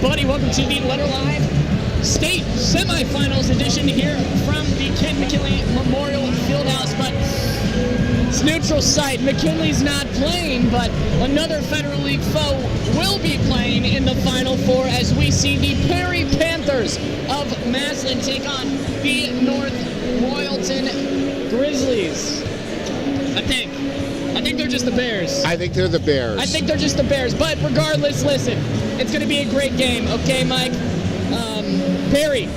everybody. Welcome to the Letter Live State Semifinals edition here from the Ken McKinley Memorial Fieldhouse. But it's neutral site. McKinley's not playing, but another Federal League foe will be playing in the Final Four as we see the Perry Panthers of Massillon take on the North Royalton Grizzlies. I think they're just the Bears. I think they're the Bears. I think they're just the Bears. But regardless, listen, it's going to be a great game. Okay, Mike? Perry,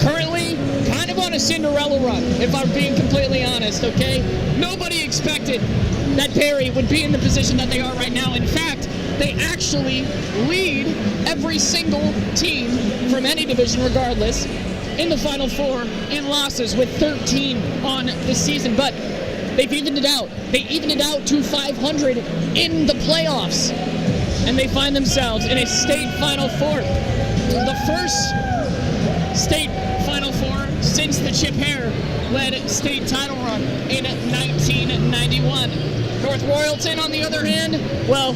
currently kind of on a Cinderella run, if I'm being completely honest, okay? Nobody expected that Perry would be in the position that they are right now. In fact, they actually lead every single team from any division, regardless, in the Final Four in losses with 13 on the season. But they've evened it out. They evened it out to 500 in the playoffs. And they find themselves in a state Final Four. The first state Final Four since the Chip Hare-led state title run in 1991. North Royalton, on the other hand, well,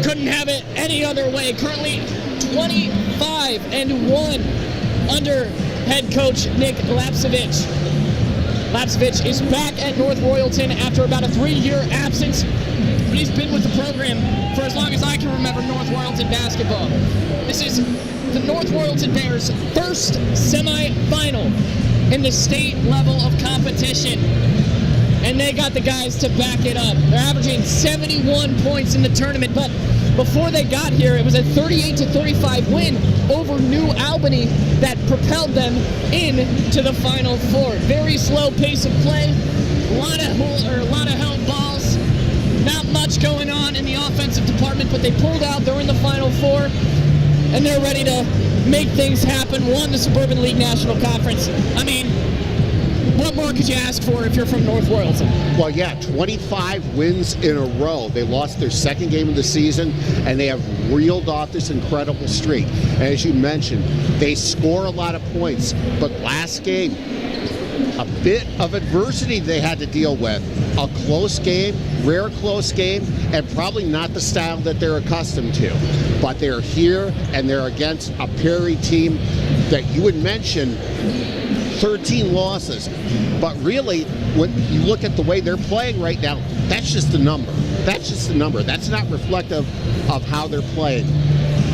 couldn't have it any other way. Currently 25-1 under head coach Nick Lapsevich. Lapsevich is back at North Royalton after about a 3-year absence, but he's been with the program for as long as I can remember North Royalton basketball. This is the North Royalton Bears' first semi-final in the state level of competition, and they got the guys to back it up. They're averaging 71 points in the tournament, but before they got here, it was a 38-35 win over New Albany that propelled them into the Final Four. Very slow pace of play, a lot of held balls, not much going on in the offensive department, but they pulled out. They're in the Final Four, and they're ready to make things happen. Won the Suburban League National Conference. I mean, what more could you ask for if you're from North Royalton? Well, yeah, 25 wins in a row. They lost their second game of the season, and they have reeled off this incredible streak. As you mentioned, they score a lot of points, but last game, a bit of adversity they had to deal with. A close game, rare close game, and probably not the style that they're accustomed to. But they're here, and they're against a Perry team that you would mention 13 losses. But really, when you look at the way they're playing right now, that's just a number. That's just a number. That's not reflective of how they're playing.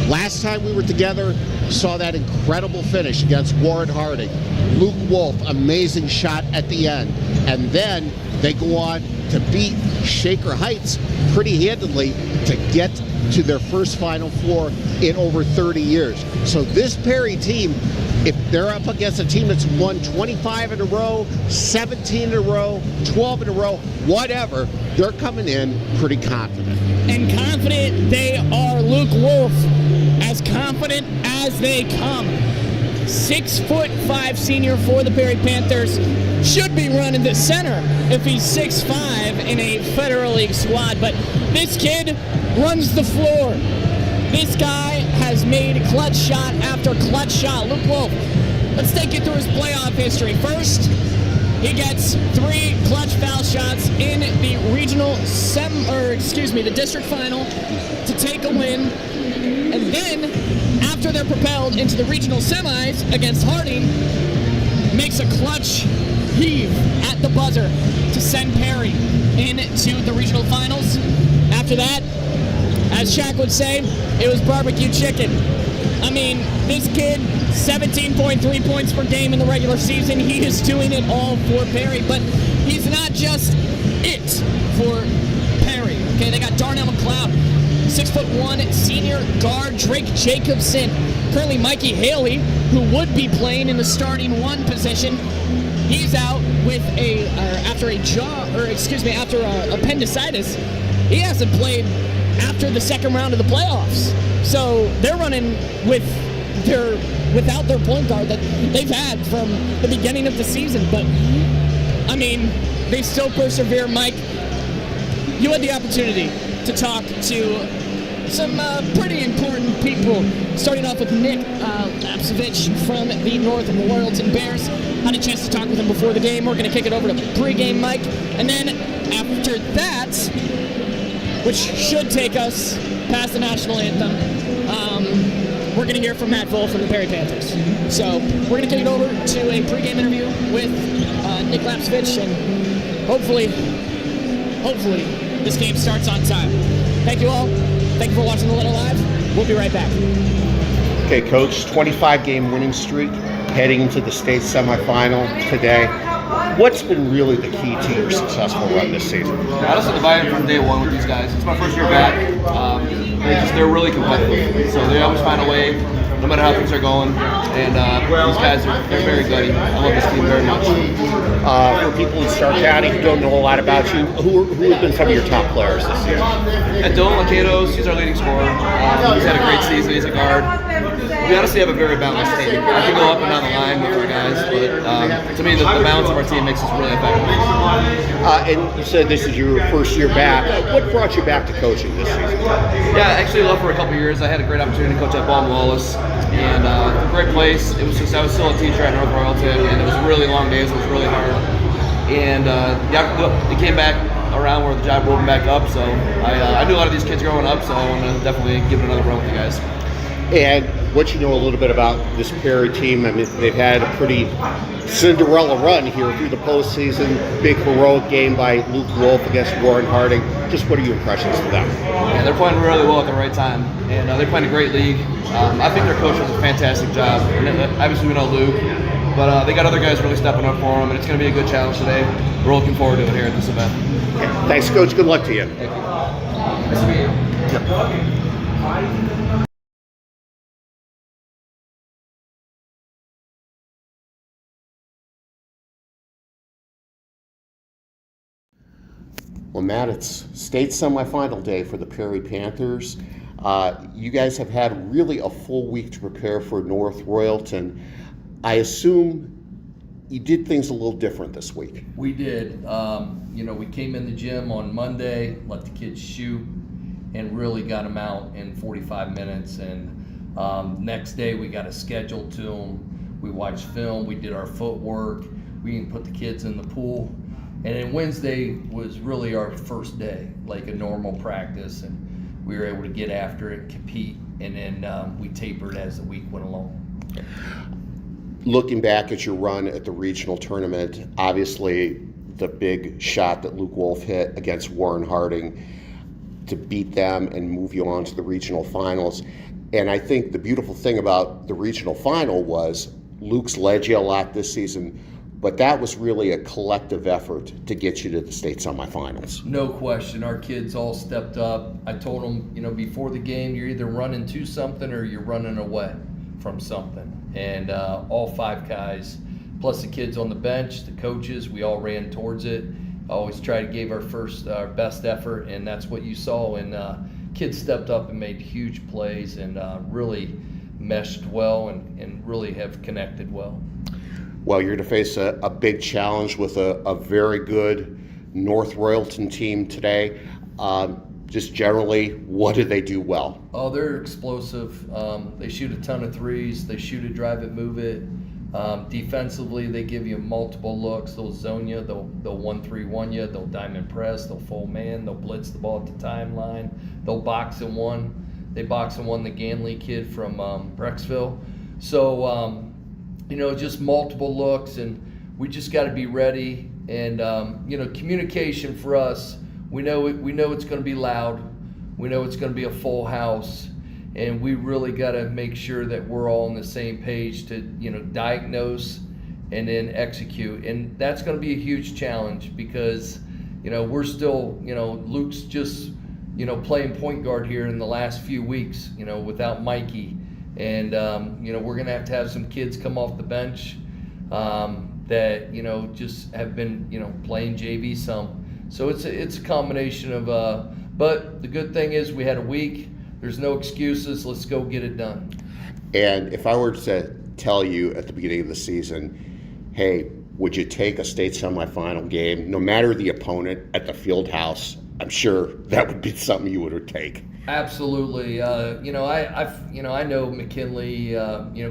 Last time we were together, saw that incredible finish against Warren Harding. Luke Wolf, amazing shot at the end. And then they go on to beat Shaker Heights pretty handily to get to their first Final Four in over 30 years. So this Perry team, if they're up against a team that's won 25 in a row, 17 in a row, 12 in a row, whatever, they're coming in pretty confident. And confident they are. Luke Wolf, as confident as they come. 6'5" senior for the Perry Panthers. Should be running the center if he's 6'5" in a Federal League squad. But this kid runs the floor. This guy has made clutch shot after clutch shot. Luke Wolf, let's take you through his playoff history. First, he gets 3 clutch foul shots in the the district final to take a win. And then, after they're propelled into the regional semis against Harding, makes a clutch heave at the buzzer to send Perry into the regional finals. After that, as Shaq would say, it was barbecue chicken. I mean, this kid, 17.3 points per game in the regular season. He is doing it all for Perry, but he's not just it for Perry. Okay, they got Darnell McLeod, 6'1" senior guard. Drake Jacobson, currently Mikey Haley, who would be playing in the starting 1 position. He's out with after appendicitis. He hasn't played after the second round of the playoffs. So they're running without their point guard that they've had from the beginning of the season. But, I mean, they still persevere. Mike, you had the opportunity to talk to some pretty important people, starting off with Nick Lapsevich from the North Royalton Bears. Had a chance to talk with him before the game. We're going to kick it over to Pregame Mike. And then after that, which should take us past the national anthem, we're going to hear from Matt Volk from the Perry Panthers. So we're going to take it over to a pregame interview with Nick Lapsevich, and hopefully this game starts on time. Thank you all. Thank you for watching The Little Live. We'll be right back. Okay, Coach, 25-game winning streak, heading into the state semifinal today. What's been really the key to your successful run this season? Honestly, the buy-in from day one with these guys. It's my first year back. They're really competitive, so they always find a way, no matter how things are going. And these guys they're very good. I love this team very much. For people in Stark County who don't know a lot about you, who have been some of your top players this season? Dylan Lacados, he's our leading scorer. He's had a great season. He's a guard. We honestly have a very balanced team. I can go up and down the line with our guys, but to me, the balance of our team makes us really effective. And you said this is your first year back. What brought you back to coaching this season? Yeah, I actually left for a couple years. I had a great opportunity to coach at Baldwin Wallace, and a great place. It was just I was still a teacher at North Royalton, and it was really long days. It was really hard, and it came back around where the job opened back up. So I knew a lot of these kids growing up, so I want to definitely give it another run with you guys. And what you know a little bit about this Perry team, I mean, they've had a pretty Cinderella run here through the postseason. Big heroic game by Luke Wolf against Warren Harding. Just what are your impressions of them? Yeah, they're playing really well at the right time, and they're playing a great league. I think their coach does a fantastic job. And obviously, we know Luke, but they got other guys really stepping up for them, and it's going to be a good challenge today. We're looking forward to it here at this event. Okay. Thanks, Coach. Good luck to you. Thank you. Nice to meet you. Well, Matt, it's state semifinal day for the Perry Panthers. You guys have had really a full week to prepare for North Royalton. I assume you did things a little different this week. We did. We came in the gym on Monday, let the kids shoot, and really got them out in 45 minutes. And next day we got a schedule to them. We watched film, we did our footwork, we even put the kids in the pool. And then Wednesday was really our first day, like a normal practice, and we were able to get after it, compete, and then we tapered as the week went along. Looking back at your run at the regional tournament, obviously the big shot that Luke Wolf hit against Warren Harding to beat them and move you on to the regional finals. And I think the beautiful thing about the regional final was Luke's led you a lot this season, but that was really a collective effort to get you to the state semifinals. No question. Our kids all stepped up. I told them, before the game, you're either running to something or you're running away from something. And all five guys, plus the kids on the bench, the coaches, we all ran towards it. I always try to give our best effort, and that's what you saw. And kids stepped up and made huge plays and really meshed well and really have connected well. Well, you're going to face a big challenge with a very good North Royalton team today. Just generally, what do they do well? Oh, they're explosive. They shoot a ton of threes. They shoot it, drive it, move it. Defensively, they give you multiple looks. They'll zone you. They'll 1-3-1 you. They'll diamond press. They'll full man. They'll blitz the ball at the timeline. They'll box and one. They box and one the Ganley kid from Brecksville. So, just multiple looks, and we just got to be ready. And communication for us. We know it's going to be loud. We know it's going to be a full house, and we really got to make sure that we're all on the same page to diagnose and then execute. And that's going to be a huge challenge because we're still Luke's just playing point guard here in the last few weeks without Mikey, and we're going to have some kids come off the bench that just have been playing JV some. So it's a combination of, but the good thing is we had a week. There's no excuses. Let's go get it done. And if I were to tell you at the beginning of the season, hey, would you take a state semifinal game, no matter the opponent, at the field house? I'm sure that would be something you would take. Absolutely. I know McKinley,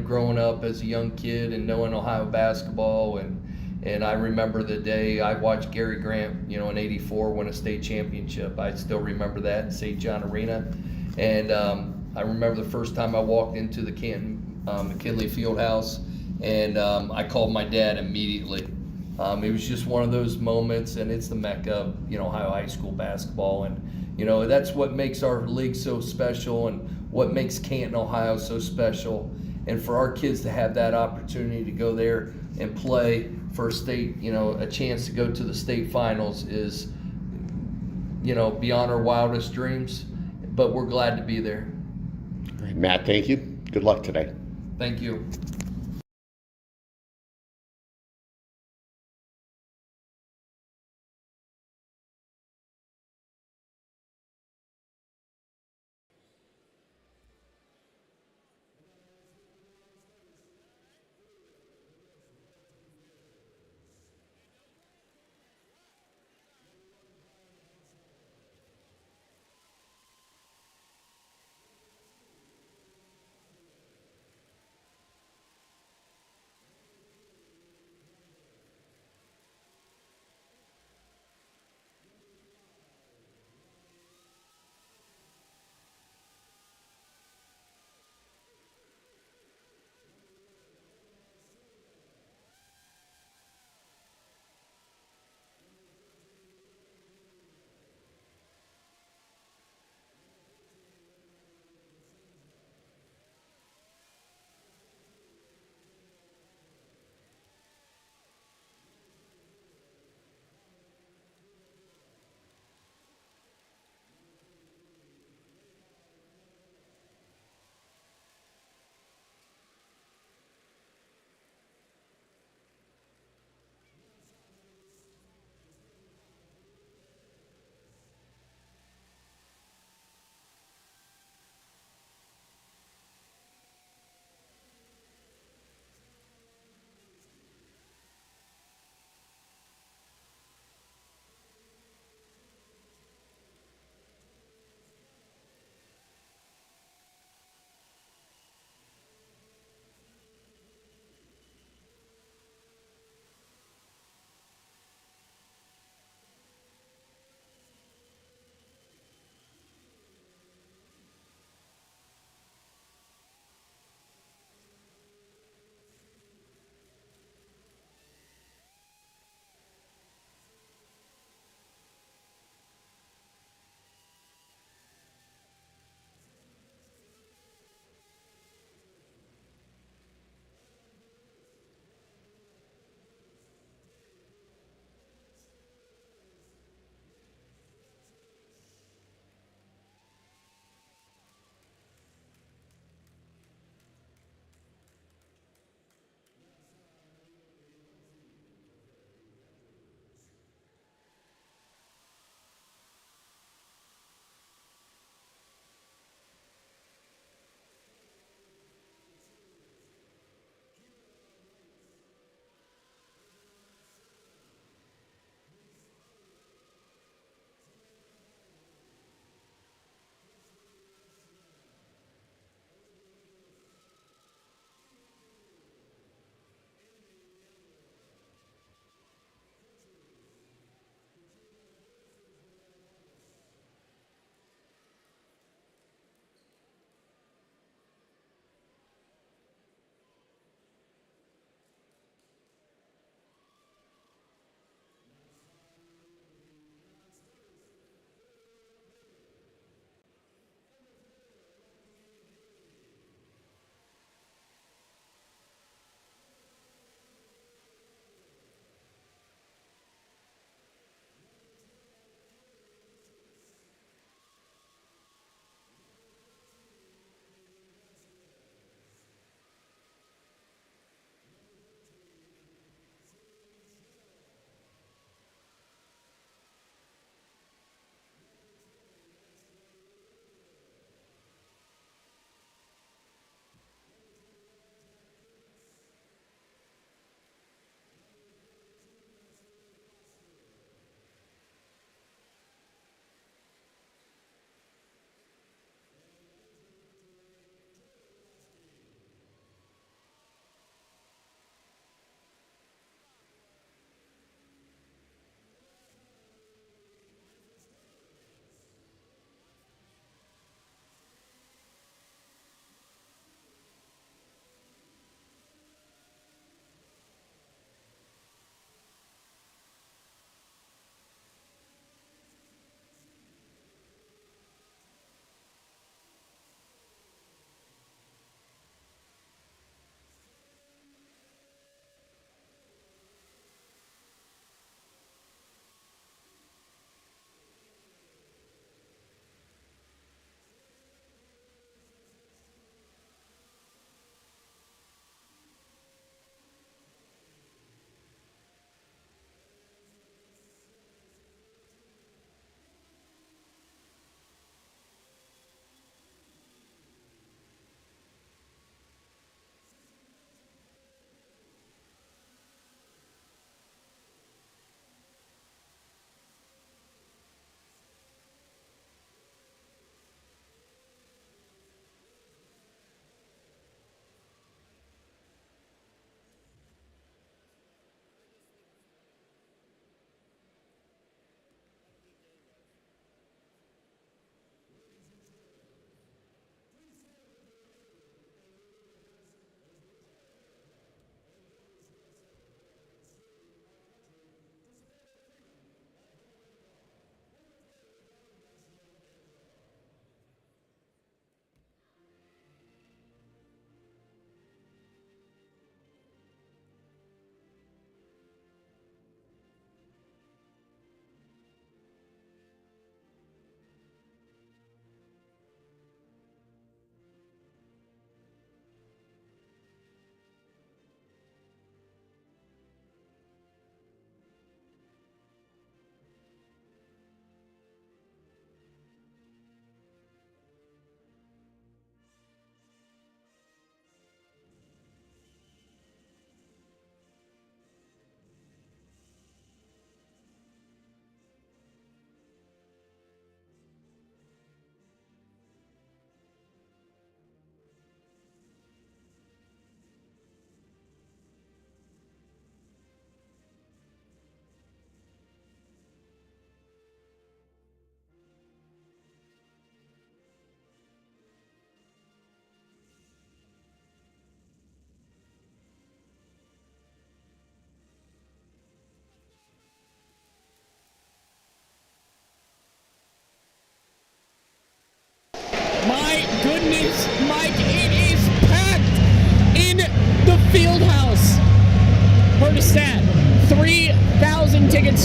growing up as a young kid and knowing Ohio basketball, and I remember the day I watched Gary Grant, in '84 win a state championship. I still remember that in St. John Arena. And I remember the first time I walked into the Canton McKinley Fieldhouse, and I called my dad immediately. It was just one of those moments, and it's the mecca of, Ohio high school basketball, and that's what makes our league so special, and what makes Canton, Ohio so special. And for our kids to have that opportunity to go there and play for a state, a chance to go to the state finals is, beyond our wildest dreams. But we're glad to be there. All right, Matt, thank you. Good luck today. Thank you.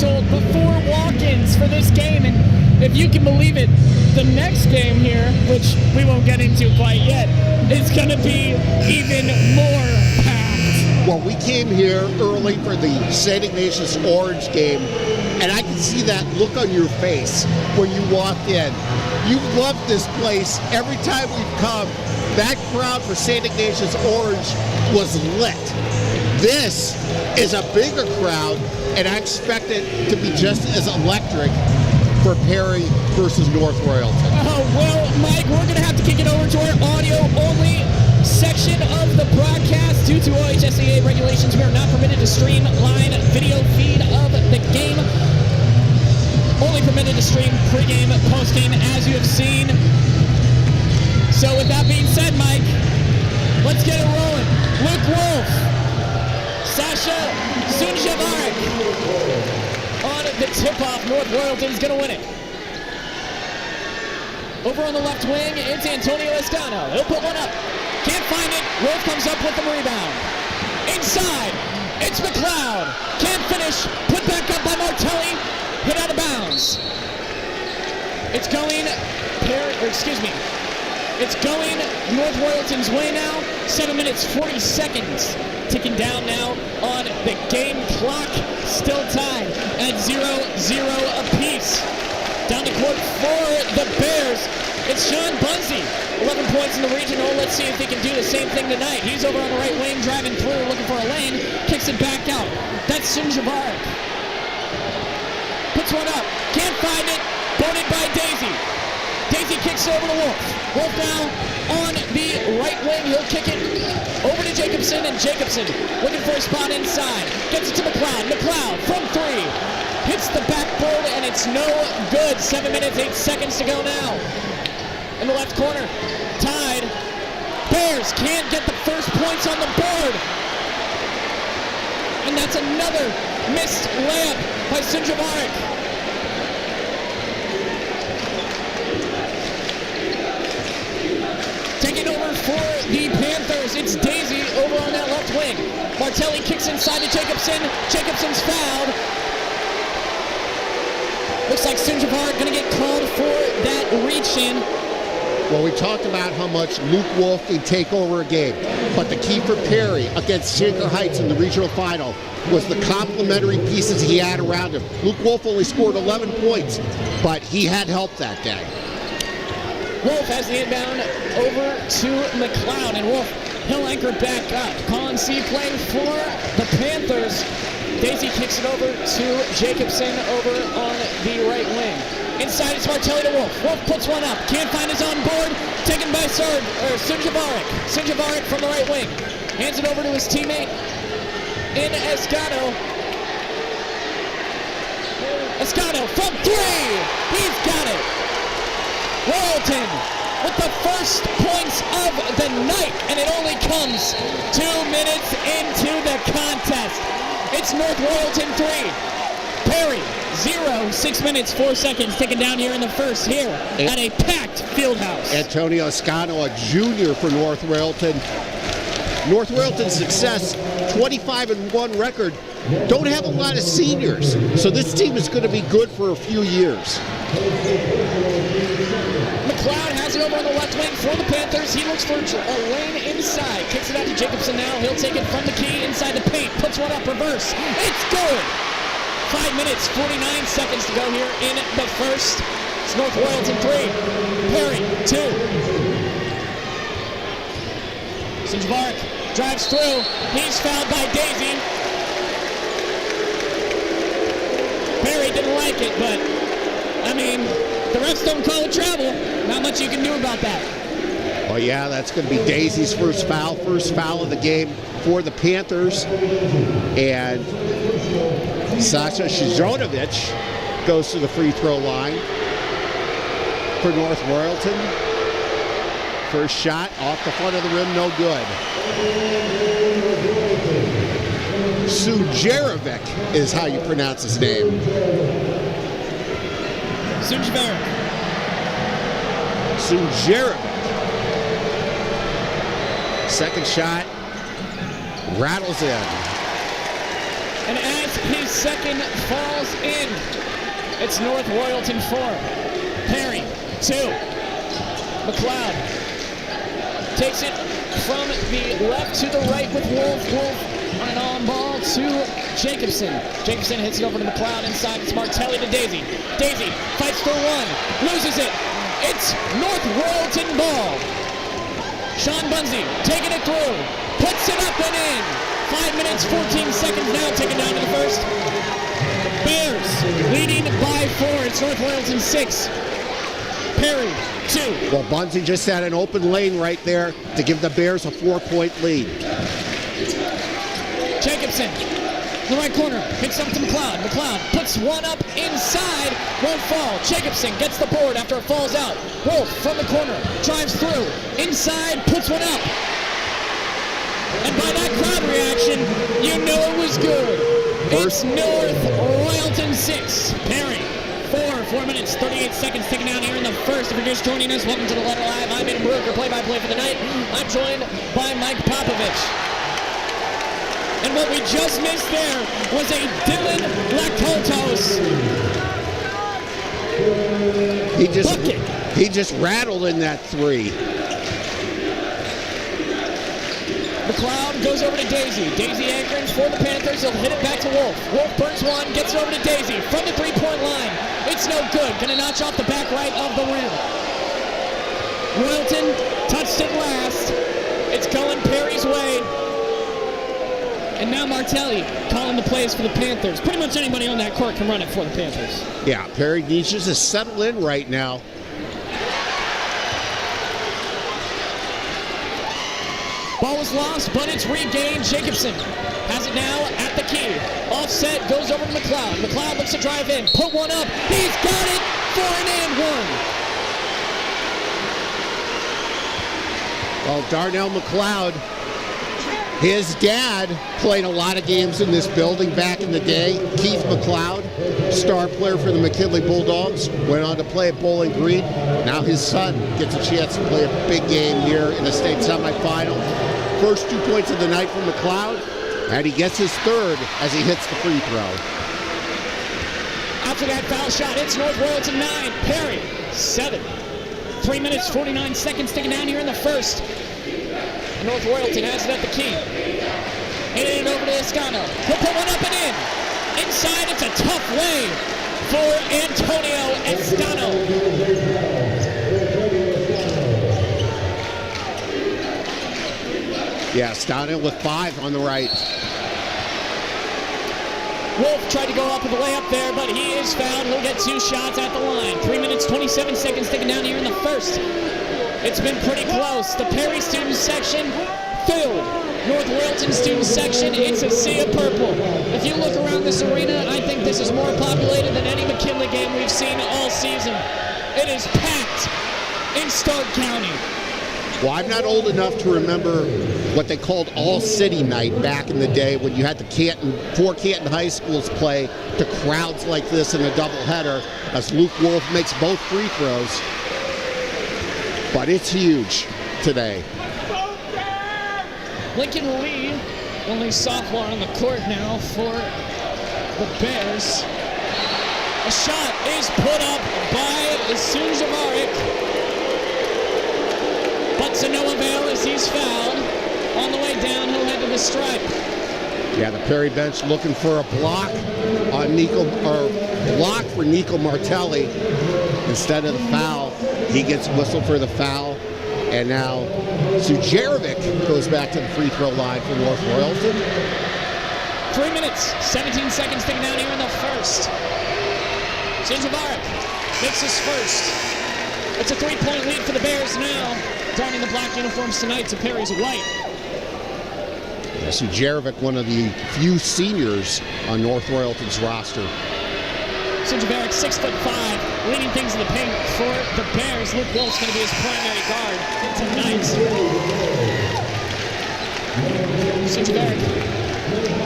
sold before walk-ins for this game, and if you can believe it, the next game here, which we won't get into quite yet, is going to be even more packed. Well, we came here early for the St. Ignatius Orange game, and I can see that look on your face when you walked in. You love this place. Every time we've come, that crowd for St. Ignatius Orange was lit. This is a bigger crowd, and I expect it to be just as electric for Perry versus North Royalton. Oh, well, Mike, we're going to have to kick it over to our audio-only section of the broadcast. Due to OHSAA regulations, we are not permitted to stream live video feed of the game. Only permitted to stream pregame, postgame, as you have seen. So with that being said, Mike, let's get it rolling. Luke Wolf, Sasha Sunjavarek on the tip-off. North Royalton's going to win it. Over on the left wing, it's Antonio Escano. He'll put one up. Can't find it. Wolf comes up with the rebound. Inside, it's McLeod. Can't finish. Put back up by Martelli. Hit out of bounds. It's going North Royalton's way now. 7 minutes, 40 seconds. Ticking down now on the game clock. Still tied at 0-0 apiece. Down the court for the Bears. It's Sean Bunzy. 11 points in the regional. Let's see if he can do the same thing tonight. He's over on the right wing, driving through, looking for a lane. Kicks it back out. That's Sunjavarek. Puts one up. Can't find it. Boarded by Daisy. Daisy kicks over to Wolf. Wolf now on the right wing. He'll kick it over to Jacobson, and Jacobson looking for a spot inside. Gets it to McLeod. McLeod from three. Hits the backboard, and it's no good. 7 minutes, 8 seconds to go now. In the left corner, tied. Bears can't get the first points on the board. And that's another missed layup by Sunjavarek. Taking over for the Panthers, it's Daisy over on that left wing. Martelli kicks inside to Jacobson. Jacobson's fouled. Looks like Sunjavarek going to get called for that reach-in. Well, we talked about how much Luke Wolf can take over a game, but the key for Perry against Shaker Heights in the regional final was the complementary pieces he had around him. Luke Wolf only scored 11 points, but he had help that day. Wolf has the inbound over to McLeod, and Wolf, he'll anchor back up. Colin C playing for the Panthers. Daisy kicks it over to Jacobson over on the right wing. Inside, it's Martelli to Wolf. Wolf puts one up. Can't find his on board. Taken by Sunjavarek. Sunjavarek from the right wing. Hands it over to his teammate in Escano. Escano from three. He's got it. Royalton with the first points of the night, and it only comes 2 minutes into the contest. It's North Royalton 3, Perry 0, 6 minutes, 4 seconds, taken down here in the first here at a packed field house. Antonio Escano, a junior for North Royalton. North Royalton's success, 25-1 record, don't have a lot of seniors, so this team is going to be good for a few years. McLeod has it over on the left wing for the Panthers. He looks for a lane inside. Kicks it out to Jacobson now. He'll take it from the key inside the paint. Puts one up, reverse. It's good. 5 minutes, 49 seconds to go here in the first. It's North Royalton 3, Perry 2. Sunjavarek drives through. He's fouled by Daisy. Perry didn't like it, but, I mean, the refs don't call it travel. Not much you can do about that. Oh yeah, that's going to be Daisy's first foul of the game for the Panthers. And Sasha Shizonovich goes to the free throw line for North Royalton. First shot off the front of the rim, no good. Sujerovic is how you pronounce his name. Sunjavarek. Second shot rattles in. And as his second falls in, it's North Royalton 4. Perry, 2. McLeod takes it from the left to the right with Wolf. Wolf on an on ball to Jacobson. Jacobson hits it over to McLeod inside. It's Martelli to Daisy. Daisy fights for 1, loses it. It's North Royalton ball. Sean Bunzy taking it through, puts it up and in. 5 minutes, 14 seconds now, taken down to the first. Bears leading by 4. It's North Royalton 6. Perry, 2. Well, Bunzy just had an open lane right there to give the Bears a 4-point lead. Jacobson, the right corner, hits up to McLeod. McLeod puts 1 up inside, won't fall. Jacobson gets the board after it falls out. Wolf from the corner, drives through, inside, puts 1 up. And by that crowd reaction, you know it was good. It's North Royalton 6. Perry, 4 minutes, 38 seconds taken down here in the first. If you're just joining us, welcome to the Letter Live. I'm Aiden Brueck, play-by-play for the night. I'm joined by Mike Popovich. And what we just missed there was a Dylan Lactotos. He just rattled in that 3. McLeod goes over to Daisy. Daisy anchoring for the Panthers. He'll hit it back to Wolf. Wolf burns 1, gets it over to Daisy from the 3-point line. It's no good. Gonna notch off the back right of the rim. Royalton touched it last. It's going Perry's way. And now Martelli calling the plays for the Panthers. Pretty much anybody on that court can run it for the Panthers. Yeah, Perry needs just to settle in right now. Ball was lost, but it's regained. Jacobson has it now at the key. Offset, goes over to McLeod. McLeod looks to drive in, put 1 up. He's got it for an and 1. Well, Darnell McLeod, his dad played a lot of games in this building back in the day. Keith McLeod, star player for the McKinley Bulldogs, went on to play at Bowling Green. Now his son gets a chance to play a big game here in the state semifinal. First 2 points of the night from McLeod, and he gets his 3rd as he hits the free throw. After that foul shot, it's North Royalton 9, Perry 7. 3 minutes, 49 seconds taken down here in the first. North Royalton has it at the key. Hitting it over to Escano. He'll put 1 up and in. Inside, it's a tough way for Antonio Escano. Yeah, Escano with 5 on the right. Wolf tried to go up with the layup there, but he is fouled. He'll get 2 shots at the line. 3 minutes, 27 seconds taken down here in the first. It's been pretty close. The Perry student section filled. North Royalton student section, it's a sea of purple. If you look around this arena, I think this is more populated than any McKinley game we've seen all season. It is packed in Stark County. Well, I'm not old enough to remember what they called all-city night back in the day when you had the 4 Canton high schools play to crowds like this in a doubleheader as Luke Wolf makes both free throws. But it's huge today. Lincoln Lee, only sophomore on the court now for the Bears. A shot is put up by Sunjavarik. But to no avail as he's fouled. On the way down, he'll head to the stripe. Yeah, the Perry bench looking for a block on block for Nico Martelli instead of the foul. He gets whistled for the foul. And now Sujerovic goes back to the free throw line for North Royalton. 3 minutes, 17 seconds taken down here in the first. Sunjavarik makes his first. It's a 3-point lead for the Bears now. Donning the black uniforms tonight to Perry's white. Yeah, Sujerovic, one of the few seniors on North Royalton's roster. Sunjavarik, 6'5", leading things in the paint for the Bears. Luke Wolf's going to be his primary guard tonight. Sunjavarik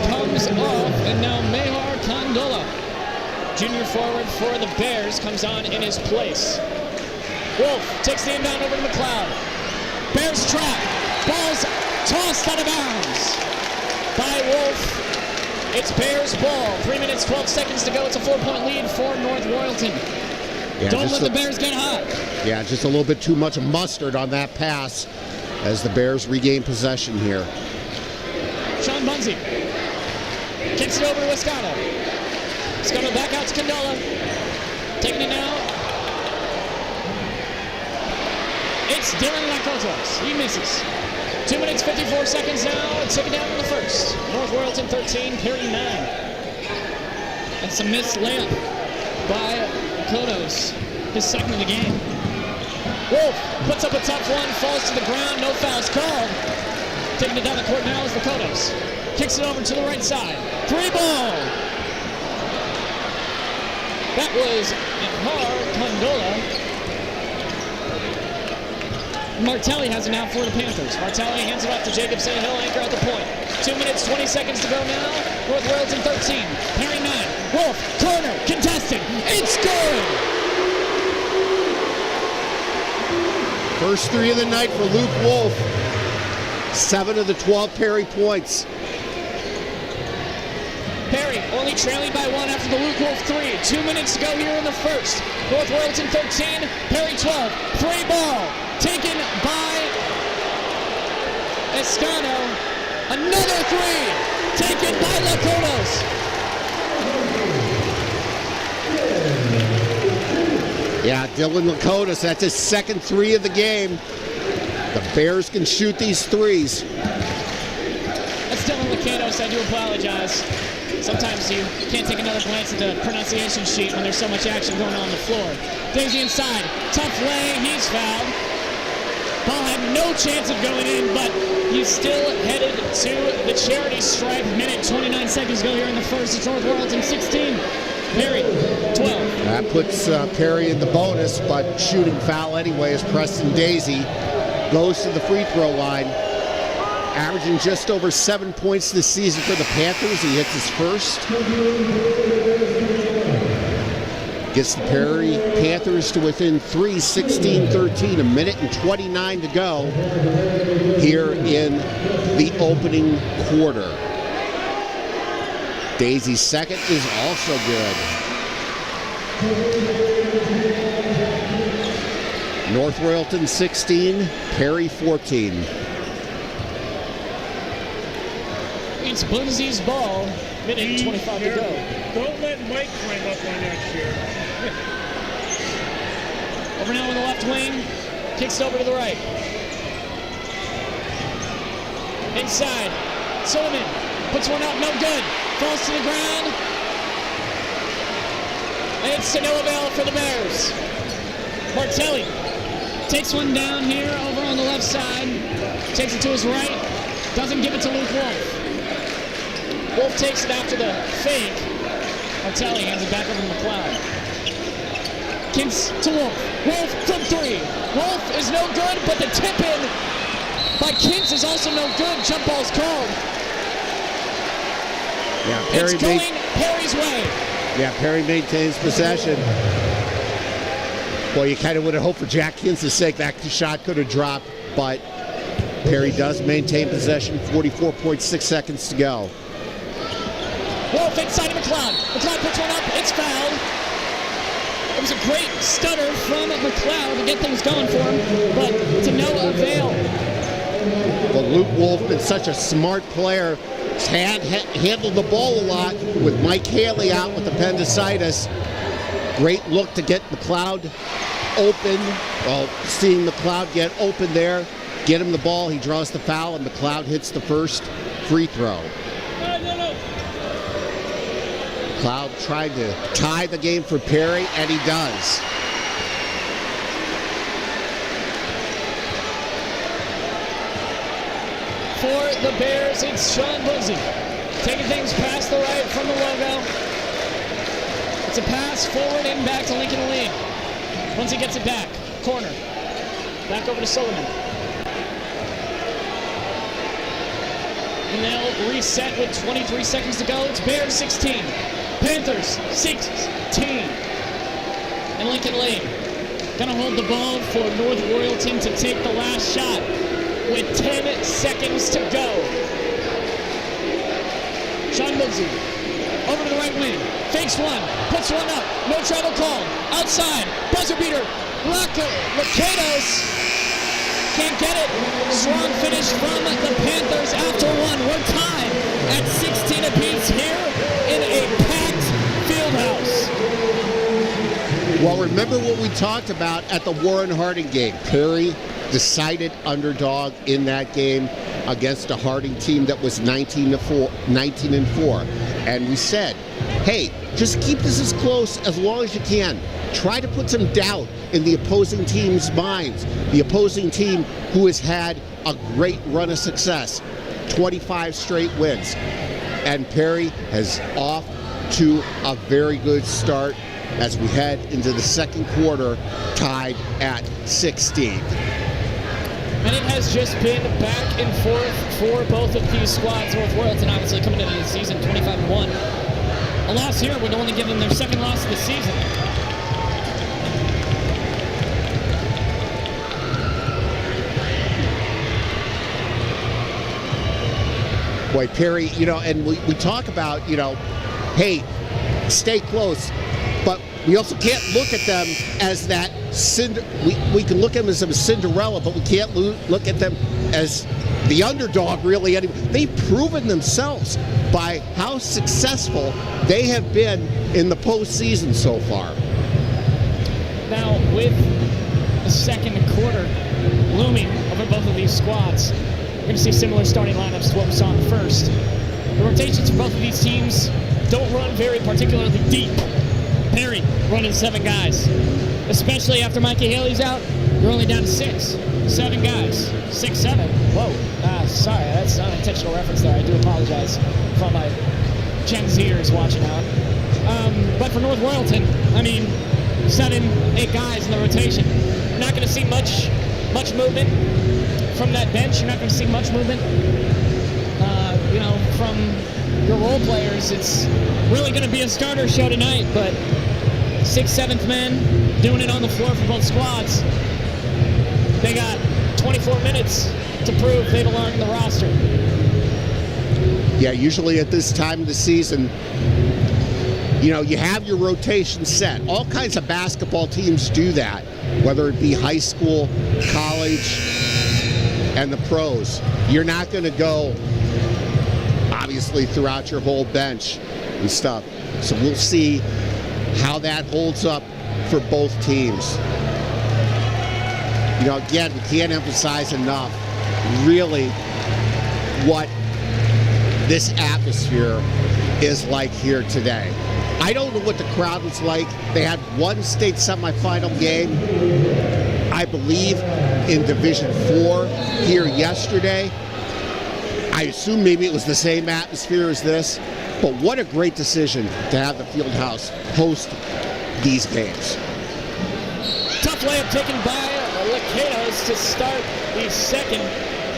comes off, and now Mehar Kandola, junior forward for the Bears, comes on in his place. Wolf takes the inbound over to McLeod. Bears trap. Ball's tossed out of bounds by Wolf. It's Bears ball. 3 minutes, 12 seconds to go. It's a 4-point lead for North Royalton. Yeah, Don't let the Bears get hot. Yeah, just a little bit too much mustard on that pass as the Bears regain possession here. Sean Bunzy kicks it over to Escano. Escano back out to Condola. Taking it now. It's Dylan Lacotos. He misses. 2 minutes, 54 seconds now. Take it down to the first. North Royalton 13, Perry 9. That's a missed layup by Lacotos. His second of the game. Wolf puts up a tough one, falls to the ground, no fouls called. Taking it down the court now is Lacotos. Kicks it over to the right side. 3 ball. That was Ihar Condola. Martelli has it now for the Panthers. Martelli hands it off to Jacobson. He'll anchor at the point. 2 minutes, 20 seconds to go now. North Royalton 13. Perry 9. Wolf, corner, contested. It's good! First 3 of the night for Luke Wolf. 7 of the 12 Perry points. Perry only trailing by 1 after the Luke Wolf 3. 2 minutes to go here in the first. North Royalton 13, Perry 12. 3 ball. Taken by Escano. Another 3. Taken by Lacotos. Yeah, Dylan Lacotos, that's his second 3 of the game. The Bears can shoot these threes. That's Dylan Lacotos. I do apologize. Sometimes you can't take another glance at the pronunciation sheet when there's so much action going on the floor. Daisy inside. Tough lay. He's fouled. Ball had no chance of going in, but he's still headed to the charity stripe. Minute 29 seconds go here in the first. It's North Royalton 16. Perry, 12. That puts Perry in the bonus, but shooting foul anyway as Preston Daisy goes to the free throw line. Averaging just over 7 points this season for the Panthers. He hits his first. Gets the Perry Panthers to within 3, 16-13. A minute and 29 to go here in the opening quarter. Daisy's second is also good. North Royalton 16, Perry 14. It's Bunzy's ball. Minute and 25 to go. Don't let Mike climb up on that chair. Over now on the left wing. Kicks over to the right. Inside. Sullivan puts one up. No good. Falls to the ground. It's to no avail for the Bears. Martelli takes one down here over on the left side. Takes it to his right. Doesn't give it to Luke Wolf. Wolf takes it after the fake. Martelli hands it back over to McLeod. Kintz to Wolf. Wolf from 3. Wolf is no good, but the tip in by Kintz is also no good. Jump ball's called. Yeah, It's going Perry's way. Yeah, Perry maintains possession. Well, you kind of would have hoped for Jack Kintz's sake that shot could have dropped, but Perry does maintain possession. 44.6 seconds to go. Wolf inside of McLeod. McLeod puts one up. It's fouled. It was a great stutter from McLeod to get things going for him, but to no avail. Well, Luke Wolf is such a smart player. He's handled the ball a lot with Mike Haley out with appendicitis. Great look to get McLeod open. Well, seeing McLeod get open there, get him the ball, he draws the foul, and McLeod hits the first free throw. McLeod tried to tie the game for Perry, and he does. For the Bears, it's Sean Bunzy. Taking things past the right from the logo. It's a pass forward and back to Lincoln Lee. Bunzy gets it back. Corner. Back over to Sullivan. And they'll reset with 23 seconds to go. It's Bears 16. Panthers 16. And Lincoln Lee gonna hold the ball for North Royalton to take the last shot with 10 seconds to go. Sean Lindsay. Over to the right wing. Fakes one. Puts one up. No travel called. Outside. Buzzer beater. Lacados. Can't get it. Strong finish from the Panthers after one. We're tied at 16 apiece here in a packed fieldhouse. Well, remember what we talked about at the Warren Harding game. Perry decided underdog in that game against a Harding team that was 19-4. And we said, hey, just keep this as close as long as you can. Try to put some doubt in the opposing team's minds. The opposing team who has had a great run of success, 25 straight wins. And Perry has off to a very good start as we head into the second quarter, tied at 16. And it has just been back and forth for both of these squads. North Royalton obviously coming into the season 25-1. A loss here would only give them their second loss of the season. Boy, Perry, and we talk about, hey, stay close, but we also can't look at them as that we can look at them as a Cinderella, but we can't look at them as the underdog, really. They've proven themselves by how successful they have been in the postseason so far. Now, with the second quarter looming over both of these squads, we're going to see similar starting lineups to what we saw in the first. The rotations for both of these teams don't run very particularly deep. Perry running 7 guys. Especially after Mikey Haley's out, you're only down to 6. 7 guys. 6-7. Whoa. Sorry, that's not an intentional reference there. I do apologize for my Gen Zers watching out. But for North Royalton, 7, 8 guys in the rotation. You're not going to see much movement from that bench. You're not going to see much movement, from your role players. It's really going to be a starter show tonight, but 6th, 7th men doing it on the floor for both squads. They got 24 minutes to prove they belong in the roster. Yeah, usually at this time of the season, you have your rotation set. All kinds of basketball teams do that, whether it be high school, college, and the pros. You're not going to go, obviously, throughout your whole bench and stuff. So we'll see how that holds up for both teams. Again, we can't emphasize enough really what this atmosphere is like here today. I don't know what the crowd was like. They had one state semifinal game, I believe, in Division 4 here yesterday. I assume maybe it was the same atmosphere as this, but what a great decision to have the Fieldhouse host these games. Tough layup taken by Lacados to start the second,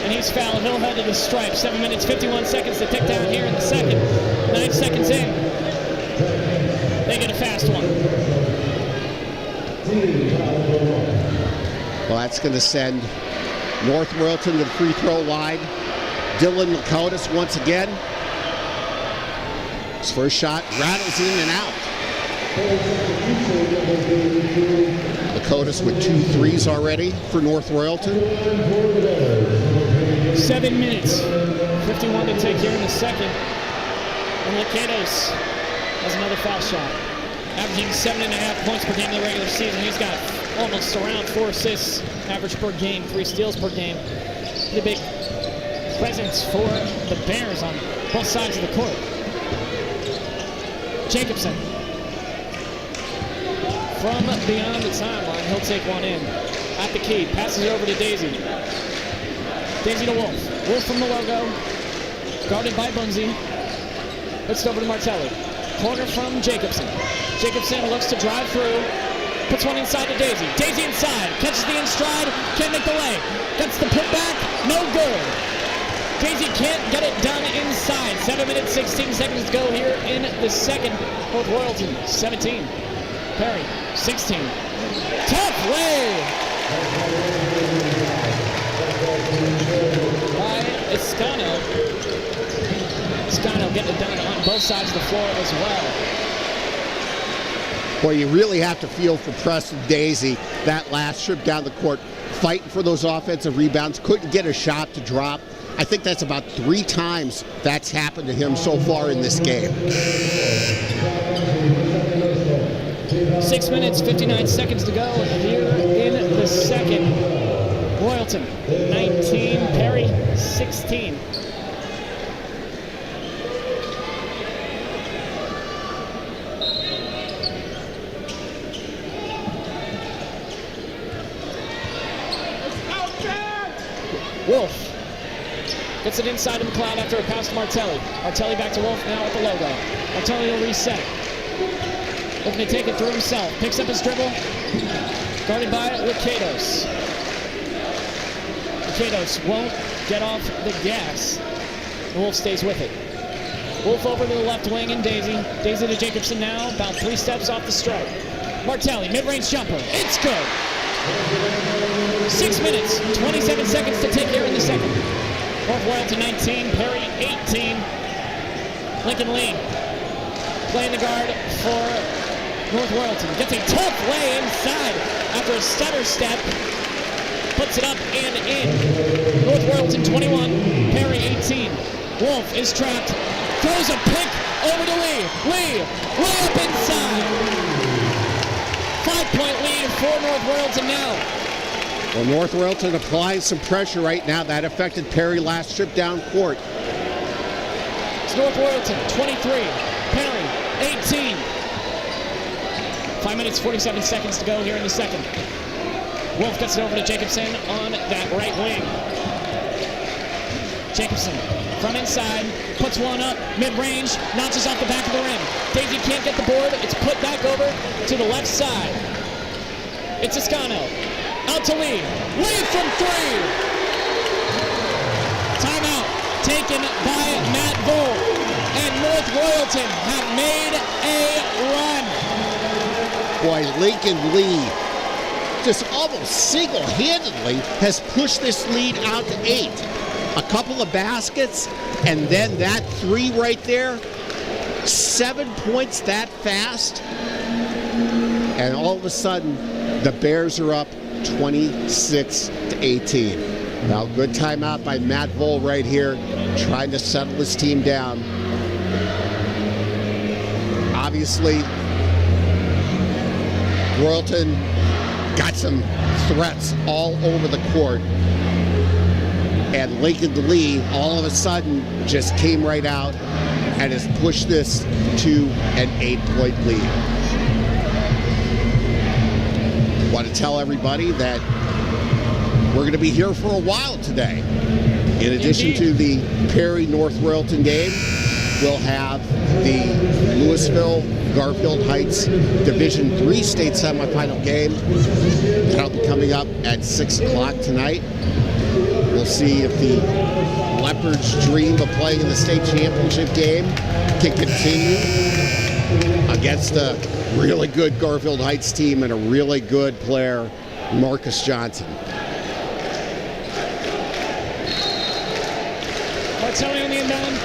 and he's fouled. He'll head to the stripe. 7 minutes, 51 seconds to tick down here in the second. 9 seconds in. They get a fast one. Well, that's going to send North Royalton to the free throw line. Dylan Lacados once again. His first shot rattles in and out. Lacados with 2 threes already for North Royalton. 7 minutes, 51 to take here in the second. And Lacados has another foul shot. Averaging 7.5 points per game in the regular season. He's got almost around 4 assists average per game, 3 steals per game. Pretty big presence for the Bears on both sides of the court. Jacobson. From beyond the timeline, he'll take one in. At the key, passes it over to Daisy. Daisy to Wolf. Wolf from the logo. Guarded by Bunzy. Puts it over to Martelli. Corner from Jacobson. Jacobson looks to drive through. Puts one inside to Daisy. Daisy inside. Catches the in stride. Can't make the lay. Gets the putback. No good. Daisy can't get it done inside. 7 minutes, 16 seconds to go here in the second. North Royalton, 17. Perry, 16. Tough lay by Escano. Escano getting it done on both sides of the floor as well. Boy, you really have to feel for Preston Daisy that last trip down the court, fighting for those offensive rebounds, couldn't get a shot to drop. I think that's about 3 times that's happened to him so far in this game. 6 minutes, 59 seconds to go here in the second. Royalton, 19, Perry, 16. Wolf gets it inside of McLeod after a pass to Martelli. Martelli back to Wolf now with the logo. Martelli will reset. Looking to take it through himself. Picks up his dribble. Guarded by Licados. Licados won't get off the gas. The Wolf stays with it. Wolf over to the left wing and Daisy. Daisy to Jacobson now. About 3 steps off the stripe. Martelli, mid-range jumper. It's good. 6 minutes, 27 seconds to take here in the second. North Royalton 19, Perry 18. Lincoln Lee playing the guard for North Royalton. Gets a tough lay inside after a stutter step. Puts it up and in. North Royalton 21, Perry 18. Wolf is trapped. Throws a pick over to Lee. Lee up inside. 5-point lead for North Royalton now. Well, North Royalton applying some pressure right now. That affected Perry last trip down court. It's North Royalton 23, Perry 18. 5 minutes, 47 seconds to go here in the second. Wolf gets it over to Jacobson on that right wing. Jacobson from inside, puts one up, mid-range, notches off the back of the rim. Daisy can't get the board. It's put back over to the left side. It's Escano. Out to Lee. Lee from 3. Timeout taken by Matt Vole. And North Royalton have made a run. Boy, Lincoln Lee just almost single-handedly has pushed this lead out to 8. A couple of baskets, and then that 3 right there. 7 points that fast. And all of a sudden, the Bears are up 26-18. Now, good timeout by Matt Vole right here, trying to settle his team down. Obviously, Royalton got some threats all over the court. And Lincoln Lee, all of a sudden, just came right out and has pushed this to an 8-point lead. Want to tell everybody that we're going to be here for a while today. In addition to the Perry North Royalton game, we'll have the Louisville Garfield Heights Division III state semifinal game. That'll be coming up at 6 o'clock tonight. We'll see if the Leopards' dream of playing in the state championship game can continue against a really good Garfield Heights team and a really good player, Marcus Johnson. Martelli on the inbound.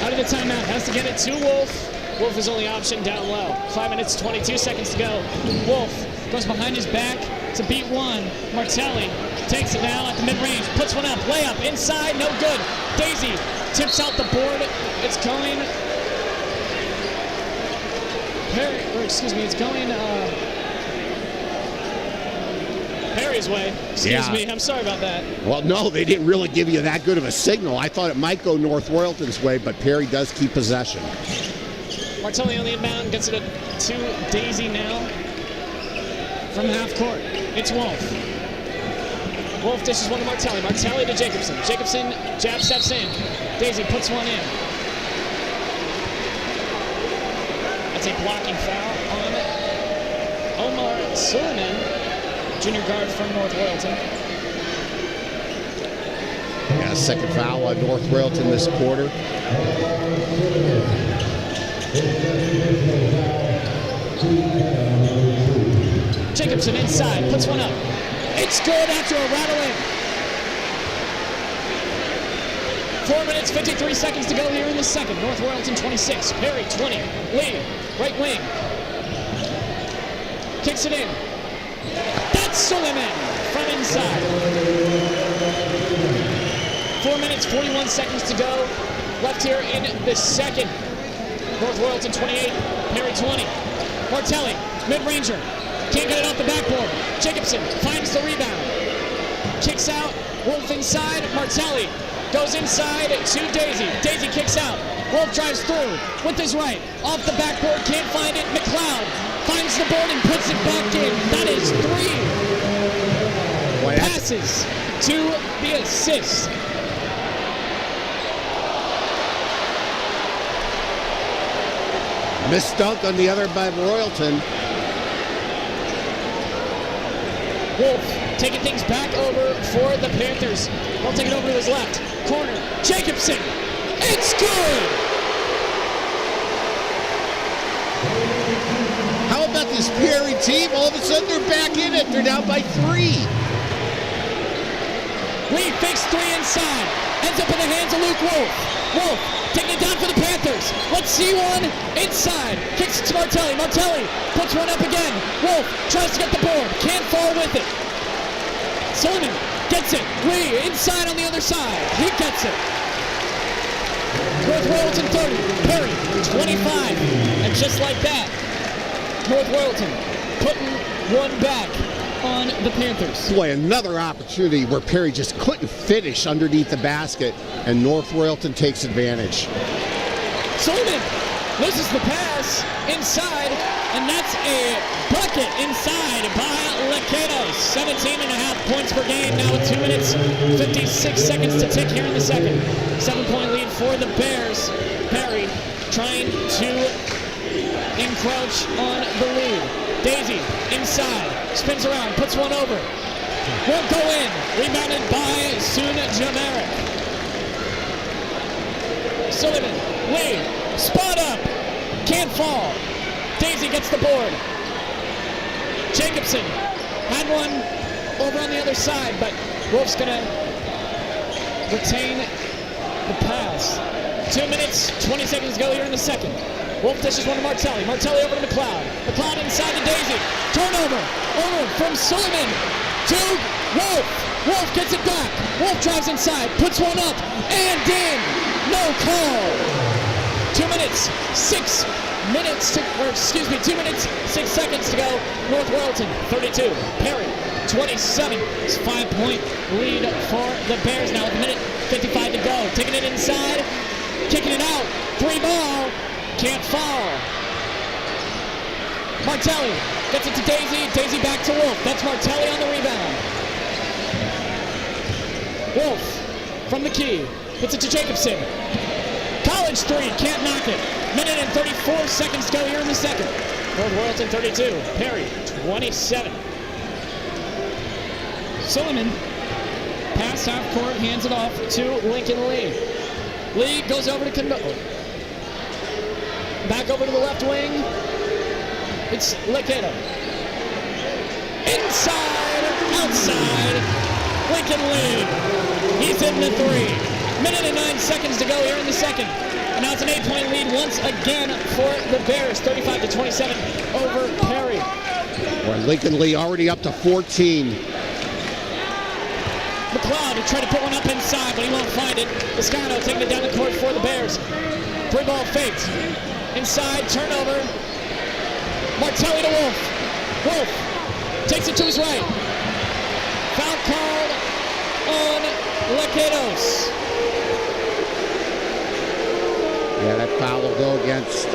Out of the timeout. Has to get it to Wolf. Wolf is only option down low. 5 minutes, 22 seconds to go. Wolf goes behind his back to beat one. Martelli takes it now at the mid-range. Puts one up. Layup inside. No good. Daisy tips out the board. It's going... it's going Perry's way. Excuse me, I'm sorry about that. Well, no, they didn't really give you that good of a signal. I thought it might go North Royalton's way, but Perry does keep possession. Martelli on the inbound, gets it to Daisy now from half court. It's Wolf. Wolf dishes one to Martelli. Martelli to Jacobson. Jacobson jab steps in. Daisy puts one in. That's a blocking foul on Omar Suleiman, junior guard from North Royalton. Yeah, second foul on North Royalton this quarter. Jacobson inside, puts one up. It's good after a rattle in. 4 minutes, 53 seconds to go here in the second. North Royalton 26, Perry 20. Lee, right wing. Kicks it in. That's Suleiman from inside. 4 minutes, 41 seconds to go left here in the second. North Royalton 28, Perry 20. Martelli, mid-ranger. Can't get it off the backboard. Jacobson finds the rebound. Kicks out. Wolf inside. Martelli goes inside to Daisy. Daisy kicks out. Wolf drives through with his right. Off the backboard. Can't find it. McLeod finds the board and puts it back in. That is 3 passes to the assist. Missed dunk on the other by Royalton. Wolf taking things back over for the Panthers. Wolf taking over to his left. Corner. Jacobson. It's good! How about this Perry team? All of a sudden they're back in it. They're down by 3. Lee fakes 3 inside. Ends up in the hands of Luke Wolf. Wolf taking it down for the Panthers. Let's see one inside. Kicks it to Martelli. Martelli puts one up again. Wolf tries to get the board. Can't fall with it. Suleiman gets it. Lee inside on the other side. He gets it. North Royalton 30. Perry 25. And just like that, North Royalton putting one back on the Panthers. Boy, another opportunity where Perry just couldn't finish underneath the basket, and North Royalton takes advantage. Suleiman loses the pass inside, and that's a bucket inside by Lecados. 17.5 points per game now with 2 minutes, 56 seconds to tick here in the second. 7-point lead for the Bears. Perry trying to encroach on the lead. Daisy inside, spins around, puts one over. Won't go in. Rebounded by Sun Jamarek. Suleiman, Lee, spot up, can't fall. Daisy gets the board. Jacobson had one over on the other side, but Wolf's gonna retain the pass. 2 minutes, 20 seconds to go here in the second. Wolf dishes one to Martelli. Martelli over to McLeod. McLeod inside to Daisy. Turnover. Over from Suleiman to Wolf. Wolf gets it back. Wolf drives inside. Puts one up. And in. No call. 2 minutes, 6 minutes to, 2 minutes, 6 seconds to go. North Royalton 32. Perry 27. It's 5-point lead for the Bears now with 1:55 to go. Taking it inside. Kicking it out. 3 ball. Can't fall. Martelli gets it to Daisy. Daisy back to Wolf. That's Martelli on the rebound. Wolf from the key. Hits it to Jacobson. College 3. Can't knock it. 1:34 seconds to go here in the second. North Royalton 32. Perry 27. Suleiman. Pass half court. Hands it off to Lincoln Lee. Lee goes over to Cano. Back over to the left wing. It's Lecato. Inside, outside. Lincoln Lee. He's in the 3. 1:09 to go here in the second. And now it's an 8-point lead once again for the Bears. 35-27 over Perry. Well, Lincoln Lee already up to 14. McLeod will try to put one up inside, but he won't find it. Toscano taking it down the court for the Bears. 3-ball faked. Inside, turnover. Martelli to Wolf. Wolf takes it to his right. Foul called on Lecados. Yeah, that foul will go against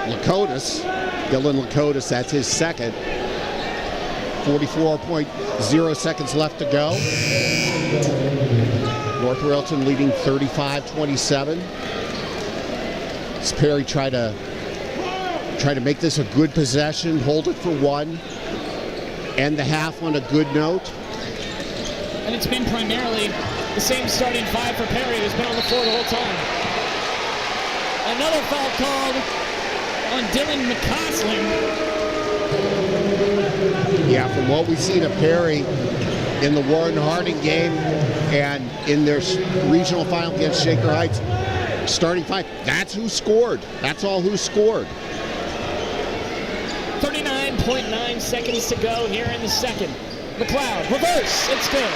Lakotas. Dylan Lakotas, that's his second. 44.0 seconds left to go. North Royalton leading 35-27. As Perry try to make this a good possession, hold it for one, end the half on a good note. And it's been primarily the same starting 5 for Perry, who's been on the floor the whole time. Another foul called on Dylan McCausland. Yeah, from what we've seen of Perry, in the Warren Harding game and in their regional final against Shaker Heights. Starting five, that's who scored. That's all who scored. 39.9 seconds to go here in the second. McLeod, reverse, it's good.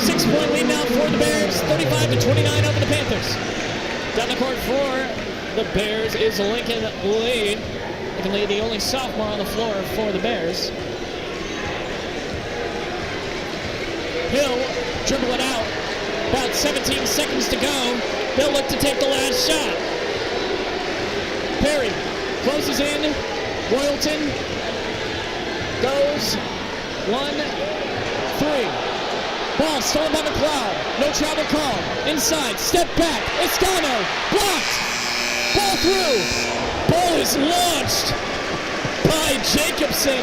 6-point lead now for the Bears, 35-29 over the Panthers. Down the court for the Bears is Lincoln Lee. Lincoln Lee, the only sophomore on the floor for the Bears. He'll dribble it out. About 17 seconds to go. They'll look to take the last shot. Perry closes in. Royalton goes 1-3. Ball stolen by McLeod. No travel call. Inside. Step back. Escano. Blocked. Ball through. Ball is launched by Jacobson